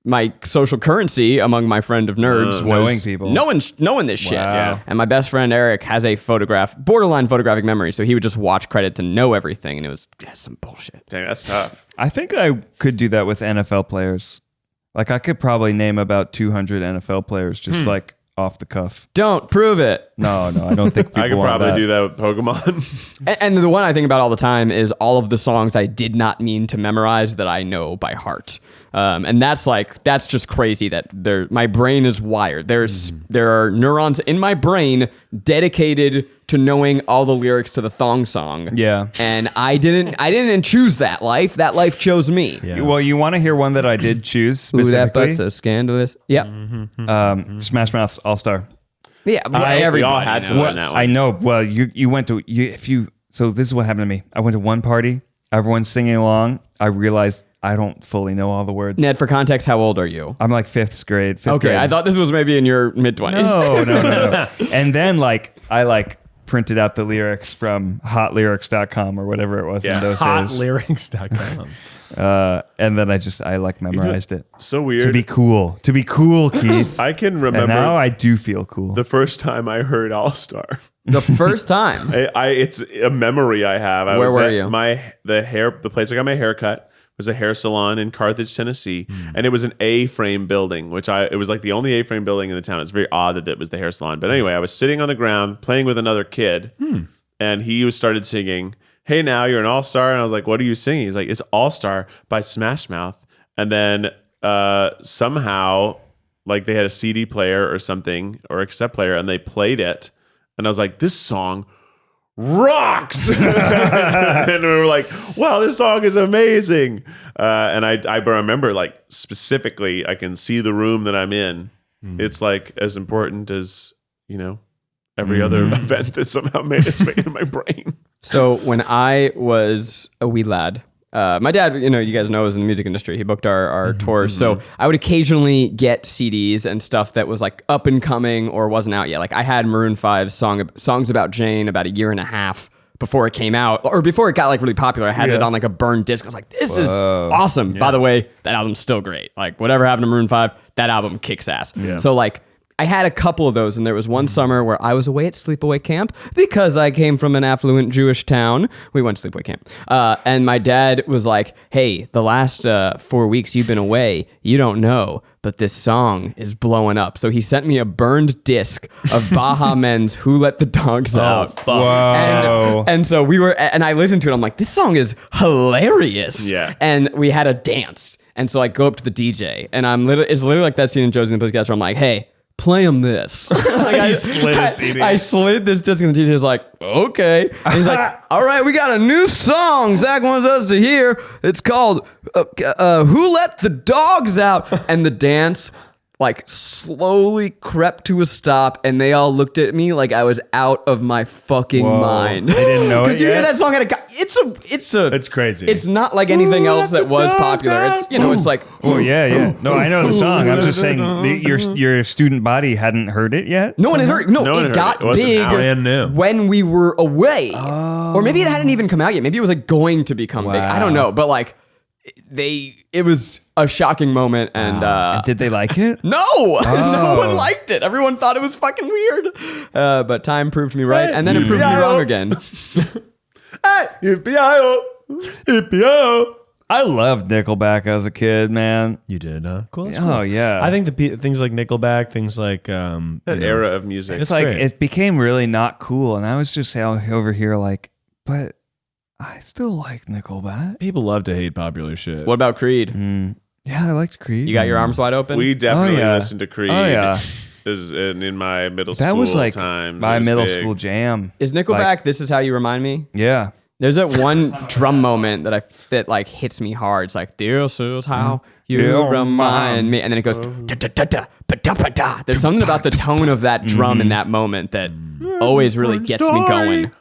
my social currency among my friend of nerds was knowing people. knowing this shit. Wow. And my best friend Eric has a borderline photographic memory, so he would just watch credit to know everything, and it was some bullshit. Dang, that's tough. I think I could do that with NFL players. Like I could probably name about 200 NFL players just like off the cuff. Don't prove it. No, I don't think people I could want probably that. do that with Pokemon. And the one I think about all the time is all of the songs I did not mean to memorize that I know by heart. And that's just crazy that my brain is wired. There are neurons in my brain dedicated to knowing all the lyrics to the thong song. Yeah. And I didn't choose that life. That life chose me. Yeah. Well, you want to hear one that I did choose Ooh, that specifically? butt's so scandalous. Yeah. Smash Mouth's All Star. Yeah. We all had to learn that one. I know. Well, you went to So this is what happened to me. I went to one party. Everyone's singing along. I realized I don't fully know all the words. Ned, for context, how old are you? I'm like fifth grade. Okay, I thought this was maybe in your mid-20s. No. And then I printed out the lyrics from hotlyrics.com or whatever it was in those days. Hotlyrics.com. And then I memorized it. So weird. To be cool, Keith. I can remember. And now I do feel cool. The first time I heard All Star. The first time. It's a memory I have. Where were you? The place I got my hair cut was a hair salon in Carthage, Tennessee, and it was an A-frame building, it was like the only A-frame building in the town. It's very odd that it was the hair salon. But anyway, I was sitting on the ground playing with another kid, and he started singing, "Hey now, you're an all-star." And I was like, "What are you singing?" He's like, "It's All-Star by Smash Mouth." And then somehow, like they had a CD player or something, or a cassette player, and they played it. And I was like, this song rocks. And we were like, wow, this song is amazing. And I remember, like, specifically, I can see the room that I'm in. It's like as important as, every other event that somehow made its way in my brain. So when I was a wee lad, my dad, you guys know, was in the music industry. He booked our tours. So I would occasionally get CDs and stuff that was like up and coming or wasn't out yet. Like I had Maroon 5's Songs About Jane about a year and a half before it came out, or before it got like really popular. I had it on like a burned disc. I was like, this is awesome. Yeah. By the way, that album's still great. Like whatever happened to Maroon 5, that album kicks ass. Yeah. So like, I had a couple of those, and there was one summer where I was away at sleepaway camp because I came from an affluent Jewish town. We went to sleepaway camp. And my dad was like, hey, the last 4 weeks you've been away, you don't know, but this song is blowing up. So he sent me a burned disc of Baha Men's Who Let the Dogs Out. Wow. And so and I listened to it. I'm like, this song is hilarious. Yeah. And we had a dance. And so I go up to the DJ, and it's literally like that scene in Josie and the Pussycats where I'm like, hey, play him this. You slid a CD. I slid this disc, and the DJ's like, okay. And he's like, all right, we got a new song Zach wants us to hear. It's called Who Let the Dogs Out? And the dance like slowly crept to a stop, and they all looked at me like I was out of my fucking mind. They didn't know it Because you hear yet? that song at It's crazy. It's not like anything else that was popular. It's it's like Oh yeah. No, I know the song. I'm just saying your student body hadn't heard it yet. no one had heard. No, No one it heard got it. It wasn't big out. Brand new. when we were away, or maybe it hadn't even come out yet. Maybe it was like going to become big. I don't know, but like it was a shocking moment, and And did they like it? no, no one liked it. Everyone thought it was fucking weird, but time proved me right, and then it proved me wrong again. I loved Nickelback as a kid, man. You did, huh? Cool. Oh yeah. I think things like Nickelback, things like That era of music. it's like great. it became really not cool, and I was just over here like, but I still like Nickelback. people love to hate popular shit. What about Creed? Yeah, I liked Creed. You got your arms wide open? We definitely yeah. listened to Creed. Oh yeah, This is in my middle school that was like times. my It was middle big. school jam. Is Nickelback Like- This Is How You Remind Me? Yeah. There's that one drum moment that like hits me hard. It's like, this is how you Yeah, remind me. And then it goes, da-da-da-da-ba-da-ba-da. There's something about the tone of that drum in that moment that always really gets me going.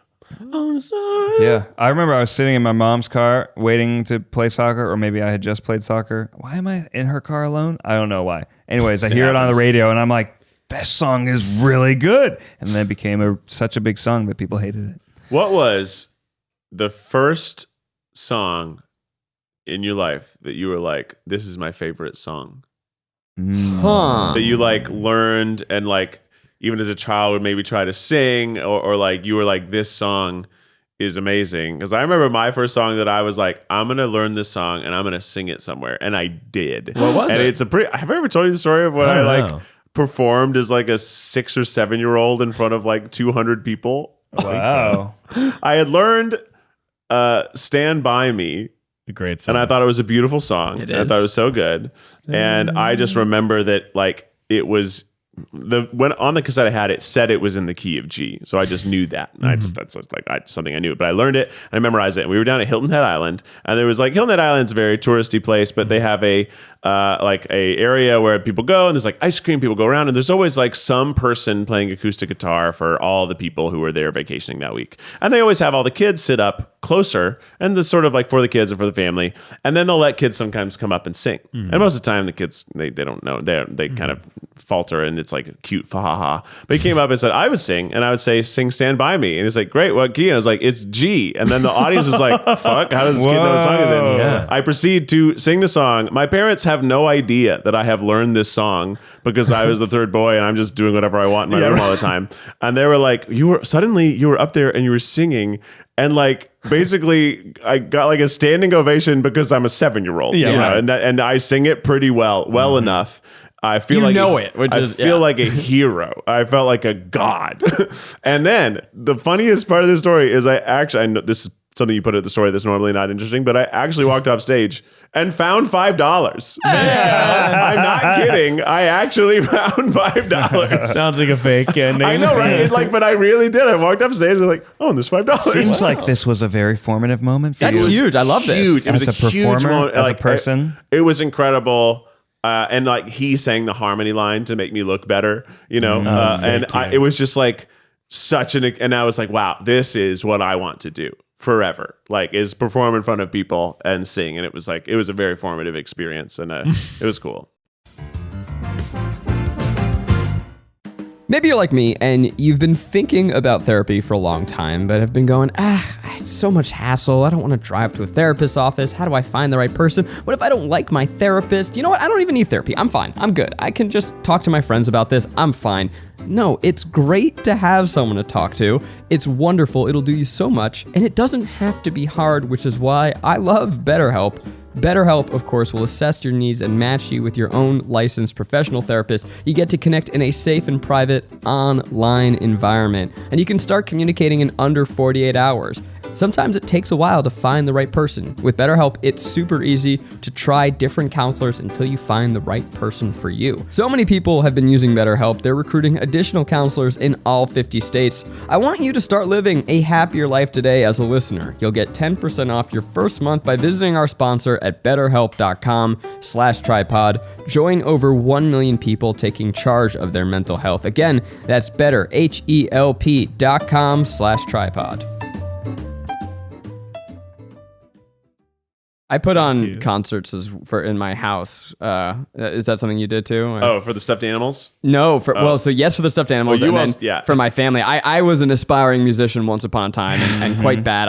Yeah, I remember I was sitting in my mom's car waiting to play soccer, or maybe I had just played soccer. Why am I in her car alone? I don't know why. Anyways, I hear it on the happens. radio, and I'm like, this song is really good. And then it became such a big song that people hated it. What was the first song in your life that you were like, this is my favorite song? Huh. That you like learned and like even as a child would maybe try to sing or like you were like, this song is amazing. Because I remember my first song that I was like, I'm going to learn this song and I'm going to sing it somewhere. And I did. What was and it? it's a pretty, have I ever told you the story of when I don't like know. performed as like a 6 or 7 year old in front of like 200 people? Wow. I had learned Stand By Me. A great song. And I thought it was a beautiful song. It And I is. thought it was so good. And I just remember that like it was when on the cassette I had it said it was in the key of G. So I just knew that. And that's just like something I knew. But I learned it and I memorized it. And we were down at Hilton Head Island. And there was like Hilton Head Island's a very touristy place, but they have a like a area where people go and there's like ice cream, people go around, and there's always like some person playing acoustic guitar for all the people who are there vacationing that week. And they always have all the kids sit up closer and the sort of like for the kids and for the family. And then they'll let kids sometimes come up and sing. And most of the time the kids they don't know. They kind of falter and it's like a cute fa ha ha. But he came up and said, I would sing, and I would say, sing Stand By Me. And he's like, great, what key? And I was like, it's G. And then the audience was like, fuck, how does this kid know what song is in? Yeah. I proceed to sing the song. My parents have no idea that I have learned this song because I was the third boy and I'm just doing whatever I want in my room all the time. And they were like, you were up there and you were singing. And like basically, I got like a standing ovation because I'm a 7-year-old. Yeah, you know? right. And I sing it pretty well enough. I feel You like know it, which I is- feel yeah. like a hero. I felt like a god. And then the funniest part of the story is I know this is something you put at the story that's normally not interesting, but I actually walked off stage and found $5. I'm not kidding. I actually found $5. Sounds like a fake ending. I know, right? It's like, but I really did. I walked off stage and was like, oh, and there's $5. Seems like this was a very formative moment for That's you. huge. I love this. Huge. It was As a huge performer, moment. as a Like, person? It was incredible. And like he sang the harmony line to make me look better, you know? It was just like and I was like, wow, this is what I want to do forever. Like is perform in front of people and sing. And it was a very formative experience and it was cool. Maybe you're like me and you've been thinking about therapy for a long time, but have been going, it's so much hassle. I don't want to drive to a therapist's office. How do I find the right person? What if I don't like my therapist? You know what? I don't even need therapy. I'm fine. I'm good. I can just talk to my friends about this. I'm fine. No, it's great to have someone to talk to. It's wonderful. It'll do you so much. And it doesn't have to be hard, which is why I love BetterHelp. BetterHelp, of course, will assess your needs and match you with your own licensed professional therapist. You get to connect in a safe and private online environment, and you can start communicating in under 48 hours. Sometimes it takes a while to find the right person. With BetterHelp, it's super easy to try different counselors until you find the right person for you. So many people have been using BetterHelp. They're recruiting additional counselors in all 50 states. I want you to start living a happier life today as a listener. You'll get 10% off your first month by visiting our sponsor at betterhelp.com/TryPod. Join over 1 million people taking charge of their mental health. Again, that's betterhelp.com/TryPod. I put on concerts in my house. Is that something you did too? Oh, for the stuffed animals? No, so yes for the stuffed animals, Well, and then for my family. I was an aspiring musician once upon a time, and quite bad.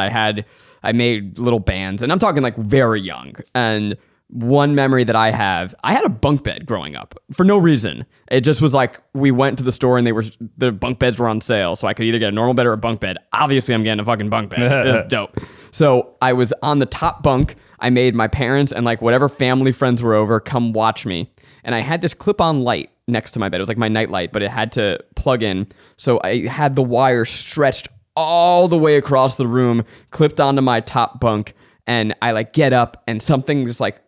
I made little bands, and I'm talking like very young. And one memory that I had a bunk bed growing up for no reason. It just was like we went to the store and the bunk beds were on sale, so I could either get a normal bed or a bunk bed. Obviously, I'm getting a fucking bunk bed. It's dope. So I was on the top bunk. I made my parents and like whatever family friends were over come watch me, and I had this clip-on light next to my bed. It was like my night light, but it had to plug in. So I had the wire stretched all the way across the room, clipped onto my top bunk. And I like get up and something just like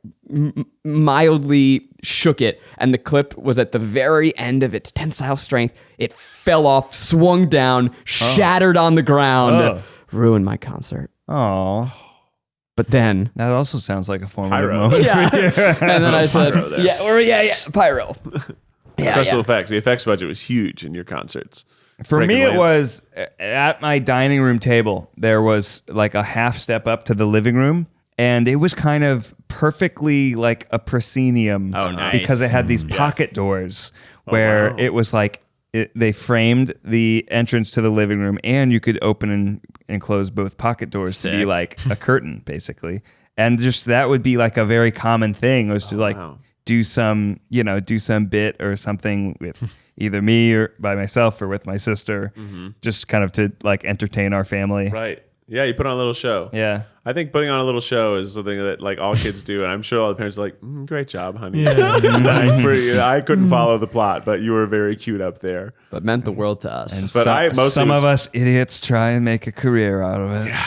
mildly shook it. And the clip was at the very end of its tensile strength. It fell off, swung down, shattered on the ground, ruined my concert. Oh. But then That also sounds like a formative Pyro. moment. yeah. And then I said, pyro. Special effects. The effects budget was huge in your concerts. For Breaking me, it lamps. was at my dining room table. There was like a half step up to the living room, and it was kind of perfectly like a proscenium. Oh, nice. Because it had these pocket doors where it was like they framed the entrance to the living room, and you could open and close both pocket doors to be like a curtain, basically. And just that would be like a very common thing, was to like do some bit or something with either me or by myself or with my sister, just kind of to like entertain our family. Right. Yeah, you put on a little show. Yeah. I think putting on a little show is something that like all kids do, and I'm sure all the parents are like, "Great job, honey." I couldn't follow the plot, but you were very cute up there. But meant the world to us. And But some of us idiots try and make a career out of it. Yeah.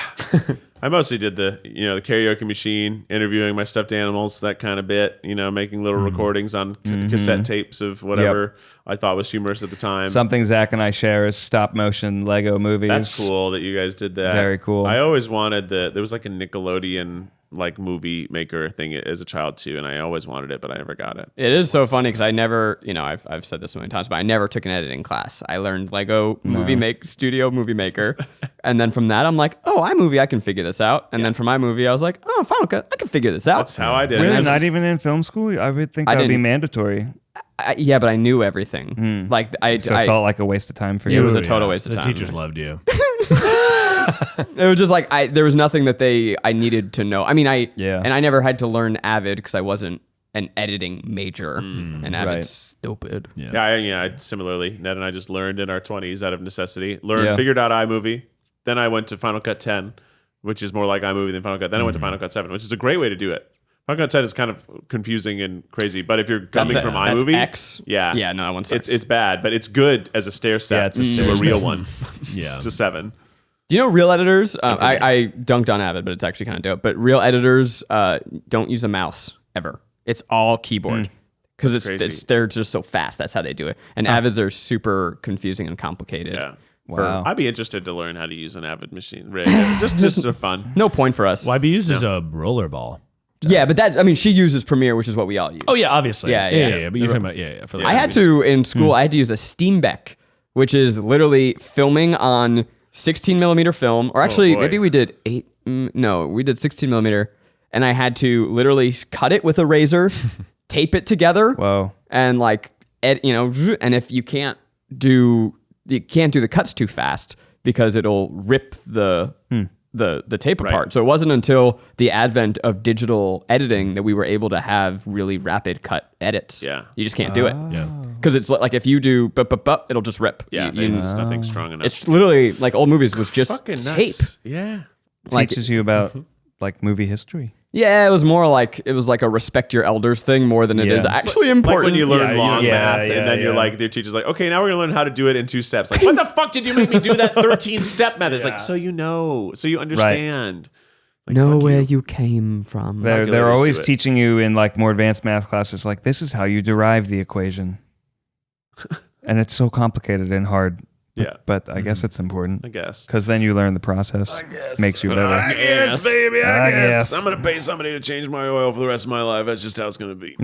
I mostly did the karaoke machine, interviewing my stuffed animals, that kind of bit, making little recordings on cassette tapes of whatever I thought was humorous at the time. Something Zach and I share is stop motion Lego movies. That's cool that you guys did that. Very cool. I always wanted there was like a Nickelodeon like movie maker thing as a child too, and I always wanted it, but I never got it. It is so funny because I never, I've said this so many times, but I never took an editing class. I learned Lego Studio Movie Maker, and then from that I'm like, oh, iMovie, I can figure this out. And then for my movie, I was like, oh, Final Cut, I can figure this out. That's how I did Really, it. not even in film school? I would think that would be mandatory. Yeah, but I knew everything. Like So it felt like a waste of time for it you. was a total waste of The time. teachers loved you. It was just like there was nothing that I needed to know. I mean, and I never had to learn Avid because I wasn't an editing major, and Avid's stupid. I similarly, Ned and I just learned in our 20s out of necessity. Figured out iMovie. Then I went to Final Cut 10, which is more like iMovie than Final Cut. Then I went to Final Cut 7, which is a great way to do it. Final Cut 10 is kind of confusing and crazy, but if you're coming from iMovie, X. Yeah, no, that one's it's bad, but it's good as a stair step to a real one. To 7. Do you know real editors? I dunked on Avid, but it's actually kind of dope. But real editors don't use a mouse ever. It's all keyboard because they're just so fast. That's how they do it. And Avids are super confusing and complicated. Yeah. Wow. I'd be interested to learn how to use an Avid machine. Really. just for fun. No point for us. YB uses a rollerball. Yeah, but she uses Premiere, which is what we all use. Oh yeah, obviously. Yeah. But you're talking about For the I had to in school. I had to use a Steenbeck, which is literally filming on 16 millimeter film, or actually maybe we did 8. No, we did 16 millimeter, and I had to literally cut it with a razor, tape it together. Whoa. And and if you can't do the cuts too fast because it'll rip the tape apart. So it wasn't until the advent of digital editing that we were able to have really rapid cut edits. Yeah. You just can't do it. Yeah. Because it's like if you do it'll just rip. Yeah, there's nothing strong enough. It's literally like old movies was just fucking tape. nuts. Yeah. Teaches you about like movie history. Yeah, it was more like a respect your elders thing more than it is actually important. Like when you learn long math and then yeah. your teacher's like, okay, now we're gonna learn how to do it in 2 steps. Like, what the fuck did you make me do that 13-step method? It's like, so you know, so you understand. Like, know where you came from. They're always teaching you in like more advanced math classes, like this is how you derive the equation. And it's so complicated and hard. Yeah. But I guess it's important. I guess. Because then you learn the process. I guess. Makes you better. I guess, baby. I guess. guess. I'm going to pay somebody to change my oil for the rest of my life. That's just how it's going to be.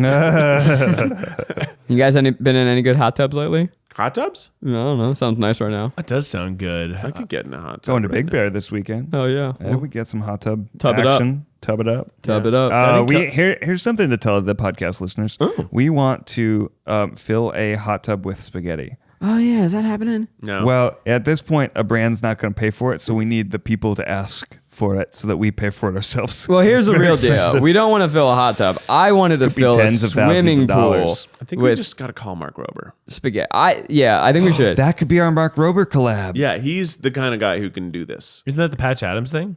You guys been in any good hot tubs lately? Hot tubs? I don't know. Sounds nice right now. That does sound good. I could get in a hot tub. Going to Big Bear this weekend. Oh, yeah. Yeah, we get some hot tub Tub it action. Tub it up. Tub it up. Here's something to tell the podcast listeners. We want to fill a hot tub with spaghetti. Oh, yeah. Is that happening? No. Well, at this point, a brand's not going to pay for it, so we need the people to ask for it so that we pay for it ourselves. Well, here's the It's very real deal. expensive. We don't want to fill a hot tub. I wanted to Could be fill a tens of thousands swimming of pool dollars. I think we with just got to call Mark Rober. spaghetti. I think we should. That could be our Mark Rober collab. Yeah, he's the kind of guy who can do this. Isn't that the Patch Adams thing?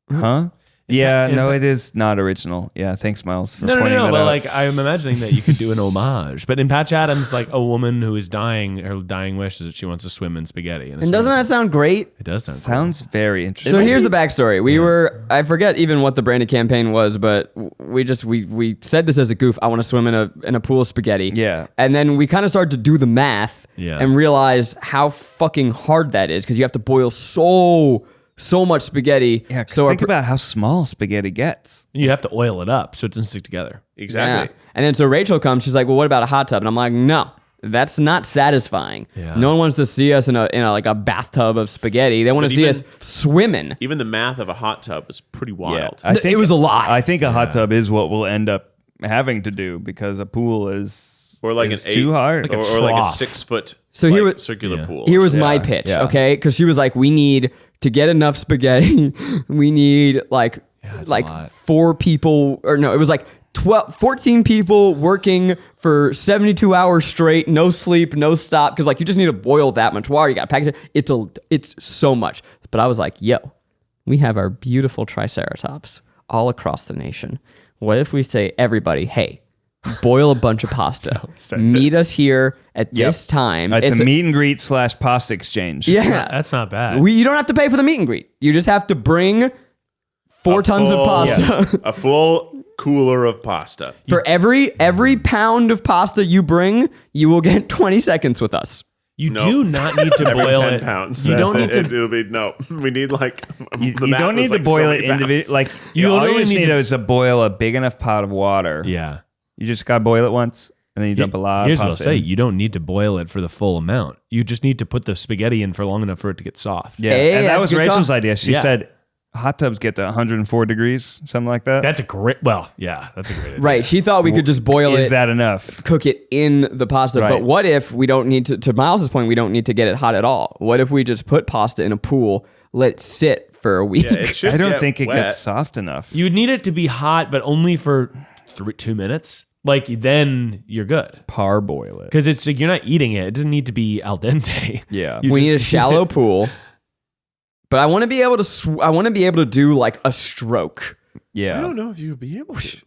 Huh? Yeah, no, it is not original. Yeah, thanks, Miles, for No. pointing that But out. like, I'm imagining that you could do an homage. But in Patch Adams, like a woman who is dying, her dying wish is that she wants to swim in spaghetti. And doesn't that sound great? It does sound Sounds very interesting. So here's the backstory. We were, I forget even what the branded campaign was, but we said this as a goof. I want to swim in a pool of spaghetti. Yeah. And then we kind of started to do the math and realize how fucking hard that is because you have to boil so much spaghetti. Yeah, 'cause so think about how small spaghetti gets. You have to oil it up so it doesn't stick together. Exactly. Yeah. And then so Rachel comes, she's like, well, what about a hot tub? And I'm like, no, that's not satisfying. Yeah. No one wants to see us in a bathtub of spaghetti. They want to see us swimming. Even the math of a hot tub is pretty wild. I think It was a lot. I think a hot tub is what we'll end up having to do because a pool is Or like is an too hard. or like a trough. 6-foot So here was- circular pool. Here was my Yeah, pitch, yeah. okay? Because she was like, we need to get enough spaghetti. We need like a lot. 4 people, or no, it was like 14 people working for 72 hours straight, no sleep, no stop. Because like you just need to boil that much water. You got to package it. It's so much. But I was like, yo, we have our beautiful Triceratops all across the nation. What if we say everybody, hey, boil a bunch of pasta. Meet us here at this time. It's a meet and greet / pasta exchange. Yeah. That's not bad. You don't have to pay for the meet and greet. You just have to bring 4 tons of pasta. A full cooler of pasta. For every pound of pasta you bring, you will get 20 seconds with us. You do not need to Every boil 10 it. pounds. You don't need to. It'll be we need like You don't need to boil it individually. Like You all you only just need need to- is to boil a big enough pot of water. Yeah. You just gotta boil it once, and then you dump a lot Here's of what I'll pasta. say: in. you don't need to boil it for the full amount. You just need to put the spaghetti in for long enough for it to get soft. Yeah, Hey, and that that's was a good Rachel's call. idea. She Yeah. said hot tubs get to 104 degrees, something like that. That's a great. Well, yeah, that's a great idea. Right. She thought we could just boil Is it, that enough? cook it in the pasta. Right. But what if we don't need to Miles's point, we don't need to get it hot at all? What if we just put pasta in a pool, let it sit for a week? Yeah, it should I don't get think it wet. gets soft enough. You would need it to be hot, but only for 2 minutes. Like then you're good Parboil it. because it's like you're not eating it. It doesn't need to be al dente. Yeah. You We need a just- shallow pool. But I want to be able to I want to be able to do like a stroke. Yeah. I don't know if you would be able to.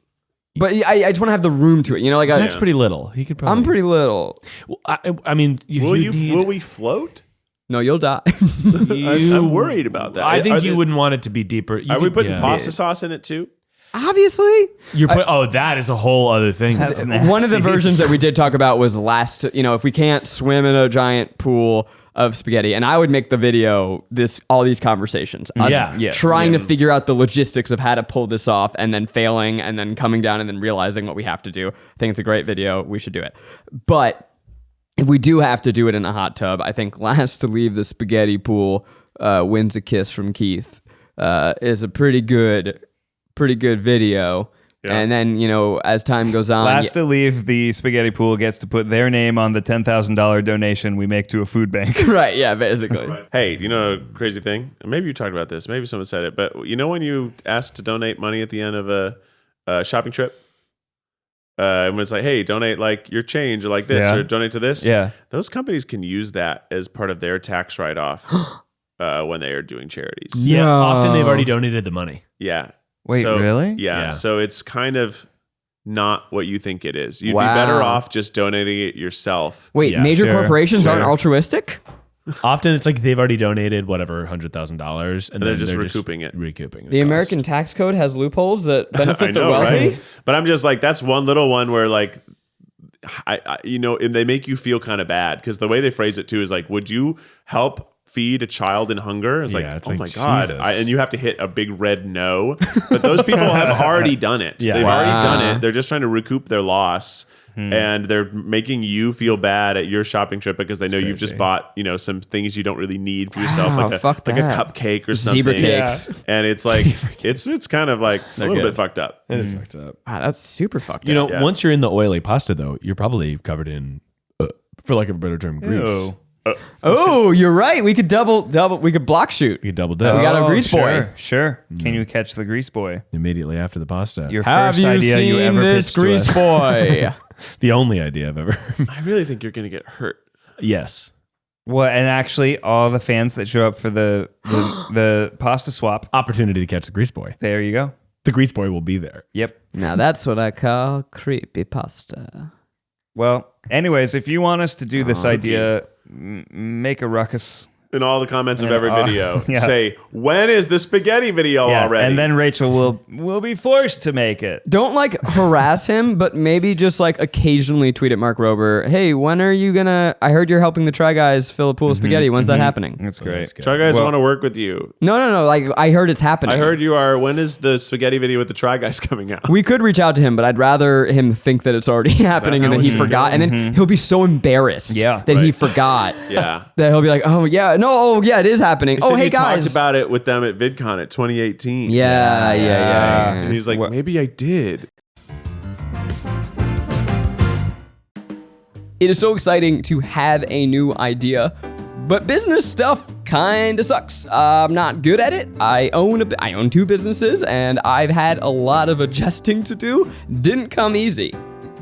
But I just want to have the room to it. You know, like Zach's pretty little. He could probably. I'm pretty little. Well, I mean, Will we float? No, you'll die. I'm worried about that. I think Are you they- wouldn't want it to be deeper. Are we putting yeah. pasta sauce in it too? Obviously. Oh, that is a whole other thing. That's nasty. One of the versions that we did talk about was if we can't swim in a giant pool of spaghetti, and I would make the video all these conversations. Us Yeah. trying to figure out the logistics of how to pull this off and then failing and then coming down and then realizing what we have to do. I think it's a great video. We should do it. But if we do have to do it in a hot tub, I think last to leave the spaghetti pool wins a kiss from Keith is a pretty good video. Yeah. And then, as time goes on, Last to leave the spaghetti pool gets to put their name on the $10,000 donation we make to a food bank. right, yeah, basically. Hey, you know a crazy thing? Maybe you talked about this. Maybe someone said it. But you know when you ask to donate money at the end of a shopping trip? And when it's like, hey, donate like your change or like this Yeah. or donate to this. Yeah. Those companies can use that as part of their tax write-off when they are doing charities. Yeah, No. often they've already donated the money. Yeah. Wait, really? Yeah. So it's kind of not what you think it is. You'd be Wow. better off just donating it yourself. Wait, Yeah, major sure, corporations aren't sure. altruistic? Often it's like they've already donated whatever $100,000 and they're then just recouping it. Recouping The American tax code has loopholes that benefit I the know, wealthy. right? But I'm just like, that's one little one where like, and they make you feel kind of bad because the way they phrase it too is like, would you help feed a child in hunger? It's like, it's oh like, my God. Jesus. And you have to hit a big red no. But those people have already done it. Yeah. They've Wow. already done it. They're just trying to recoup their loss. And they're making you feel bad at your shopping trip because they know you've just crazy. bought, some things you don't really need for yourself, Wow, like a fuck that. cupcake or something. Zebra cakes. And it's like it's kind of like a little good. bit fucked up. It is fucked up. Wow, that's super fucked up. Yeah. Once you're in the oily pasta though, you're probably covered in, for lack of a better term, grease. Ew. Oh, you're right. We could double. We could block shoot. You double dip We got a grease boy. Sure. Can you catch the grease boy? immediately after the pasta. Your Have first you idea seen you ever this pitched to grease us. boy? The only idea I've ever. I really think you're gonna get hurt. Yes. Well, and actually, all the fans that show up for the pasta swap, Opportunity to catch the grease boy. there you go. The grease boy will be there. Yep. Now that's what I call creepy pasta. Well, anyways, if you want us to do this idea, make a ruckus. In all the comments of And, every video, yeah. say, when is the spaghetti video Yeah, already? and then Rachel will be forced to make it. Don't like harass him, but maybe just like occasionally tweet at Mark Rober. Hey, when are you gonna? I heard you're helping the Try Guys fill a pool of spaghetti. When's that happening? That's great. Try Guys Well- want to work with you. No. Like I heard it's happening. I heard you are. When is the spaghetti video with the Try Guys coming out? We could reach out to him, but I'd rather him think that it's already happening and how that he you forgot, and then he'll be so embarrassed Yeah, that he right. forgot. Yeah. That he'll be like, oh yeah, no, oh yeah, it is happening. He Oh said hey he guys. talked about it with them at VidCon at 2018. Yeah. And he's like, What- maybe I did. It is so exciting to have a new idea, but business stuff kind of sucks. I'm not good at it. I own two businesses, and I've had a lot of adjusting to do. Didn't come easy.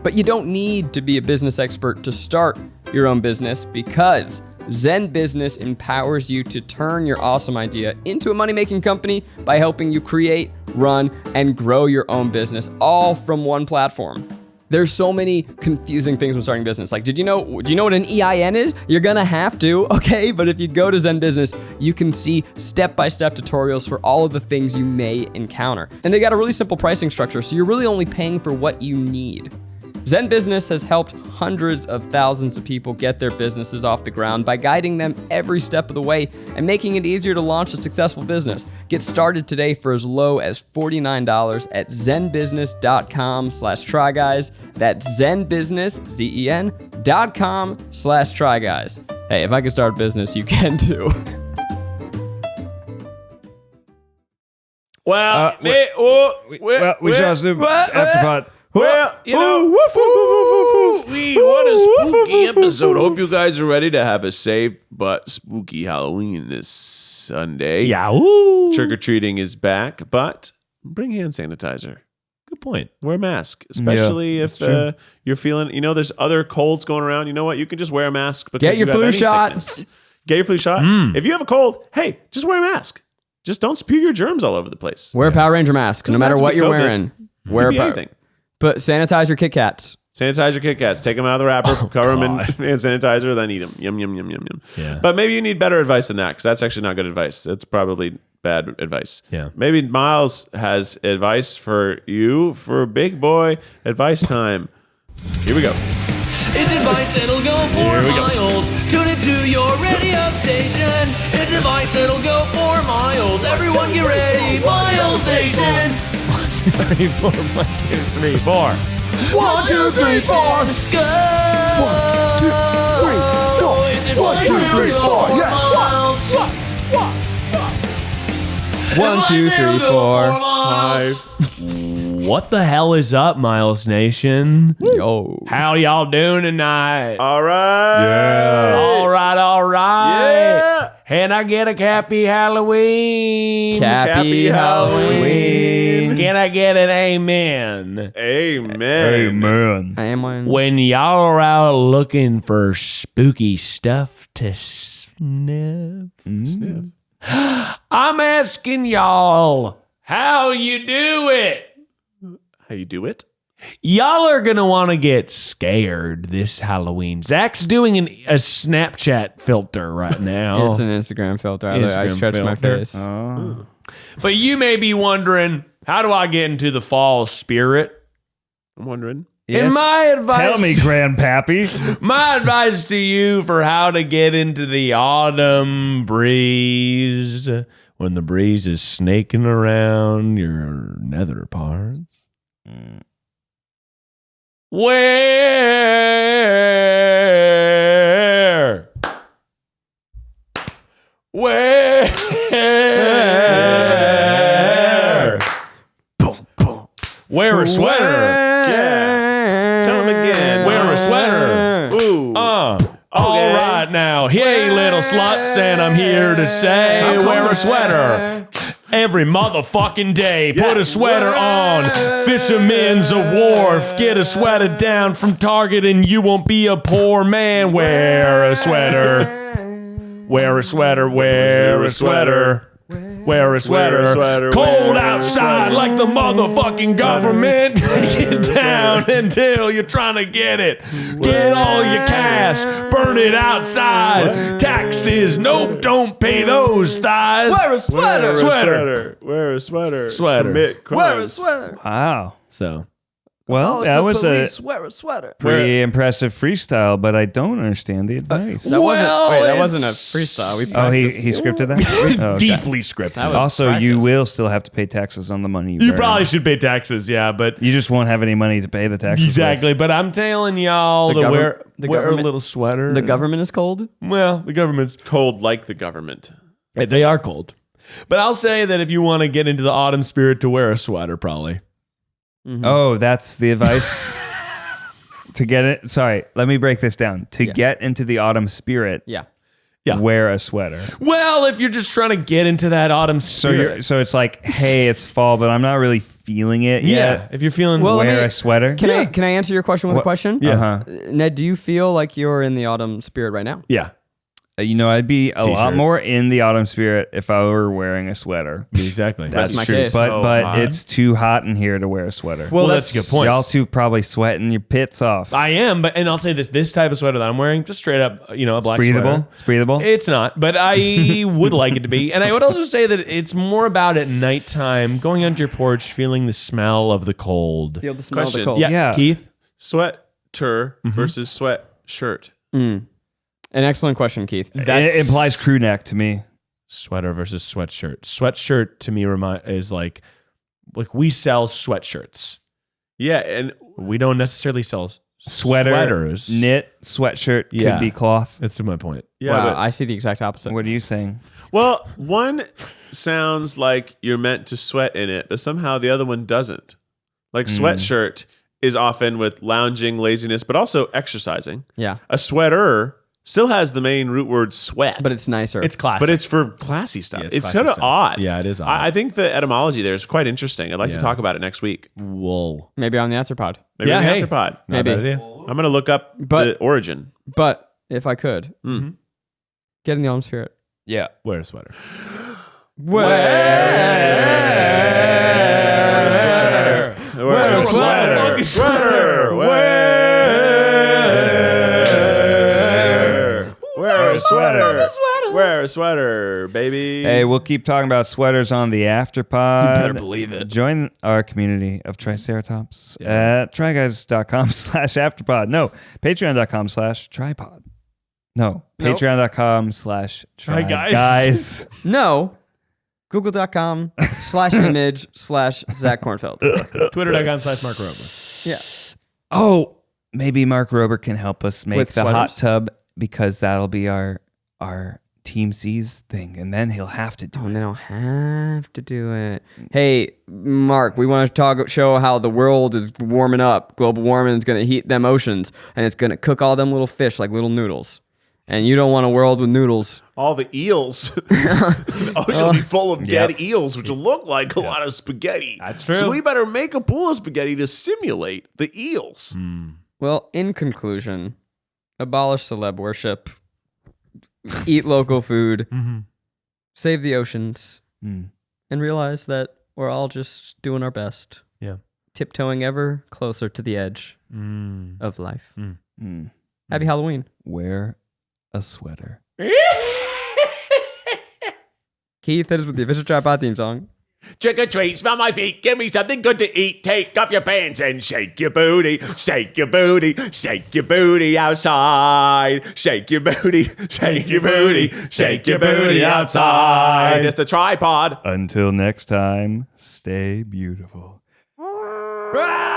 But you don't need to be a business expert to start your own business because Zen Business empowers you to turn your awesome idea into a money-making company by helping you create, run, and grow your own business all from one platform. There's so many confusing things when starting business. Like, do you know what an EIN is? You're gonna have to, okay? But if you go to Zen Business, you can see step-by-step tutorials for all of the things you may encounter. And they got a really simple pricing structure, so you're really only paying for what you need. Zen Business has helped hundreds of thousands of people get their businesses off the ground by guiding them every step of the way and making it easier to launch a successful business. Get started today for as low as $49 at zenbusiness.com/tryguys. That's zenbusiness, ZEN.com/tryguys. Hey, if I could start a business, you can too. Well, we shall do afterpod. Well, what a spooky episode. Hope you guys are ready to have a safe but spooky Halloween this Sunday. Yahoo! Trick-or-treating is back, but bring hand sanitizer. Good point. Wear a mask, especially Yeah, if that's true. you're feeling, there's other colds going around. You know what? You can just wear a mask. Because Get your you have flu any shot. sickness. Get your flu shot. If you have a cold, hey, just wear a mask. Just don't spew your germs all over the place. Wear a Power Ranger mask, no Doesn't matter have to what be you're COVID. wearing. Could Wear be a anything. But sanitize your Kit Kats. Sanitize your Kit Kats. Take them out of the wrapper, cover them in hand sanitizer, then eat them. Yum, yum, yum, yum, yum. Yeah. But maybe you need better advice than that, because that's actually not good advice. It's probably bad advice. Yeah. Maybe Miles has advice for you for big boy advice time. Here we go. It's advice that'll go for miles. Tune it to your radio station. It's advice that'll go for miles. Everyone get ready, Miles Station. 3, 4, 1, 2, 3, 4. 1, 2, 3, 4, go. 1, 2, 3, 4. It's advice that'll go for miles. 1, 2, 3, 4, 5. What the hell is up, Miles Nation? Yo. How y'all doing tonight? All right. Yeah. All right. Yeah. Can I get a happy Halloween? Happy Halloween. Can I get an amen? Amen. Amen. I am one. When y'all are out looking for spooky stuff to sniff, I'm asking y'all, How you do it? How you do it? Y'all are going to want to get scared this Halloween. Zach's doing a Snapchat filter right now. It's an Instagram filter. I Instagram stretch my filter. face. Oh. But you may be wondering, how do I get into the fall spirit? I'm wondering. Yes. And my advice, Tell me, Grandpappy. my advice to you for how to get into the autumn breeze when the breeze is snaking around your nether parts. Where? Wear a sweater. Yeah. Tell him again. Wear a sweater. Ooh. All right now. Hey, little sluts, and I'm here to say wear a sweater. Every motherfucking day, put a sweater on. Fisherman's a wharf. Get a sweater down from Target and you won't be a poor man. Wear a sweater. Wear a sweater. Wear a sweater. Wear a sweater. Cold outside like the motherfucking government. Take it down until you're trying to get it. Get all your cash. Burn it outside. Taxes. Nope, don't pay those thighs. Wear a sweater. Wear a sweater. Sweater. Commit crimes. Wear a sweater. Wow. So, Well, that was a Wear a sweater. pretty impressive freestyle, but I don't understand the advice. That wasn't a it's freestyle. We Oh, he scripted that? Oh, okay. deeply scripted. That was Also, practice. you will still have to pay taxes on the money You burn. probably should pay taxes, yeah, but You just won't have any money to pay the taxes. exactly. But I'm telling y'all The to govern- the wear a government- little sweater. The government is cold. Well, the government's Cold like the government. they are cold. But I'll say that if you want to get into the autumn spirit, to wear a sweater, probably. Oh, that's the advice? To get it? Sorry, let me break this down. To get into the autumn spirit, Yeah. Yeah. wear a sweater. Well, if you're just trying to get into that autumn spirit, So it's like, hey, it's fall, but I'm not really feeling it yeah. yet. If you're feeling Well, let Wear me- a sweater. Can I answer your question with a question? Yeah. Uh-huh. Ned, do you feel like you're in the autumn spirit right now? yeah, You know, I'd be a lot T-shirt. more in the autumn spirit if I were wearing a sweater. exactly. That's my true. case. But So but hot. it's too hot in here to wear a sweater. well, that's a good point. Y'all two probably sweating your pits off. I am, and I'll say this type of sweater that I'm wearing, just straight up, a black breathable. sweater. It's breathable. It's not, but I would like it to be. And I would also say that it's more about at nighttime, going onto your porch, feeling the smell of the cold. Feel the smell of Question. the cold. Yeah. Keith? Sweater versus sweatshirt. An excellent question, Keith. It implies crew neck to me. Sweater versus sweatshirt. Sweatshirt to me is like we sell sweatshirts. Yeah, and We don't necessarily sell Sweaters. Knit, sweatshirt, Yeah. could be cloth. That's my point. yeah, Wow, but- I see the exact opposite. What are you saying? well, one sounds like you're meant to sweat in it, but somehow the other one doesn't. Like sweatshirt is often with lounging, laziness, but also exercising. Yeah, A sweater still has the main root word sweat, but it's nicer. It's classic. but it's for classy stuff. Yeah, it's classy kind of stuff. odd. Yeah, it is odd. I think the etymology there is quite interesting. I'd like Yeah. to talk about it next week. wool. maybe on the answer pod. Maybe Yeah, in the hey. Afterpod. Not Maybe. a bad idea. I'm going to look up But- the origin. But if I could, get in the autumn spirit. Yeah. Wear a sweater. Wear a sweater. Wear a sweater. Wear a sweater. Wear a sweater, baby. Hey, we'll keep talking about sweaters on the Afterpod. You better believe it. Join our community of Triceratops at tryguys.com/afterpod. No, patreon.com/tripod. No, patreon.com/tryguys. No, google.com/image/Zach Kornfeld. Twitter.com/Mark Rober. Yeah. Oh, maybe Mark Rober can help us make With the hot sweaters? tub, because that'll be our Team C's thing, and then he'll have to do Oh, it. and they don't have to do it. Hey, Mark, we want to show how the world is warming up. Global warming is going to heat them oceans, and it's going to cook all them little fish like little noodles. And you don't want a world with noodles. All the eels. The ocean will be full of dead eels, which will look like a lot of spaghetti. That's true. So we better make a pool of spaghetti to stimulate the eels. Well, in conclusion, abolish celeb worship, eat local food, save the oceans, and realize that we're all just doing our best. Yeah. Tiptoeing ever closer to the edge of life. Happy Halloween. Wear a sweater. Keith, that is with the official TryPod theme song. Trick or treat, smell my feet, give me something good to eat. Take off your pants and shake your booty, shake your booty, shake your booty outside. Shake your booty, shake your booty, shake your booty outside. It's the TryPod. Until next time, stay beautiful. Ah!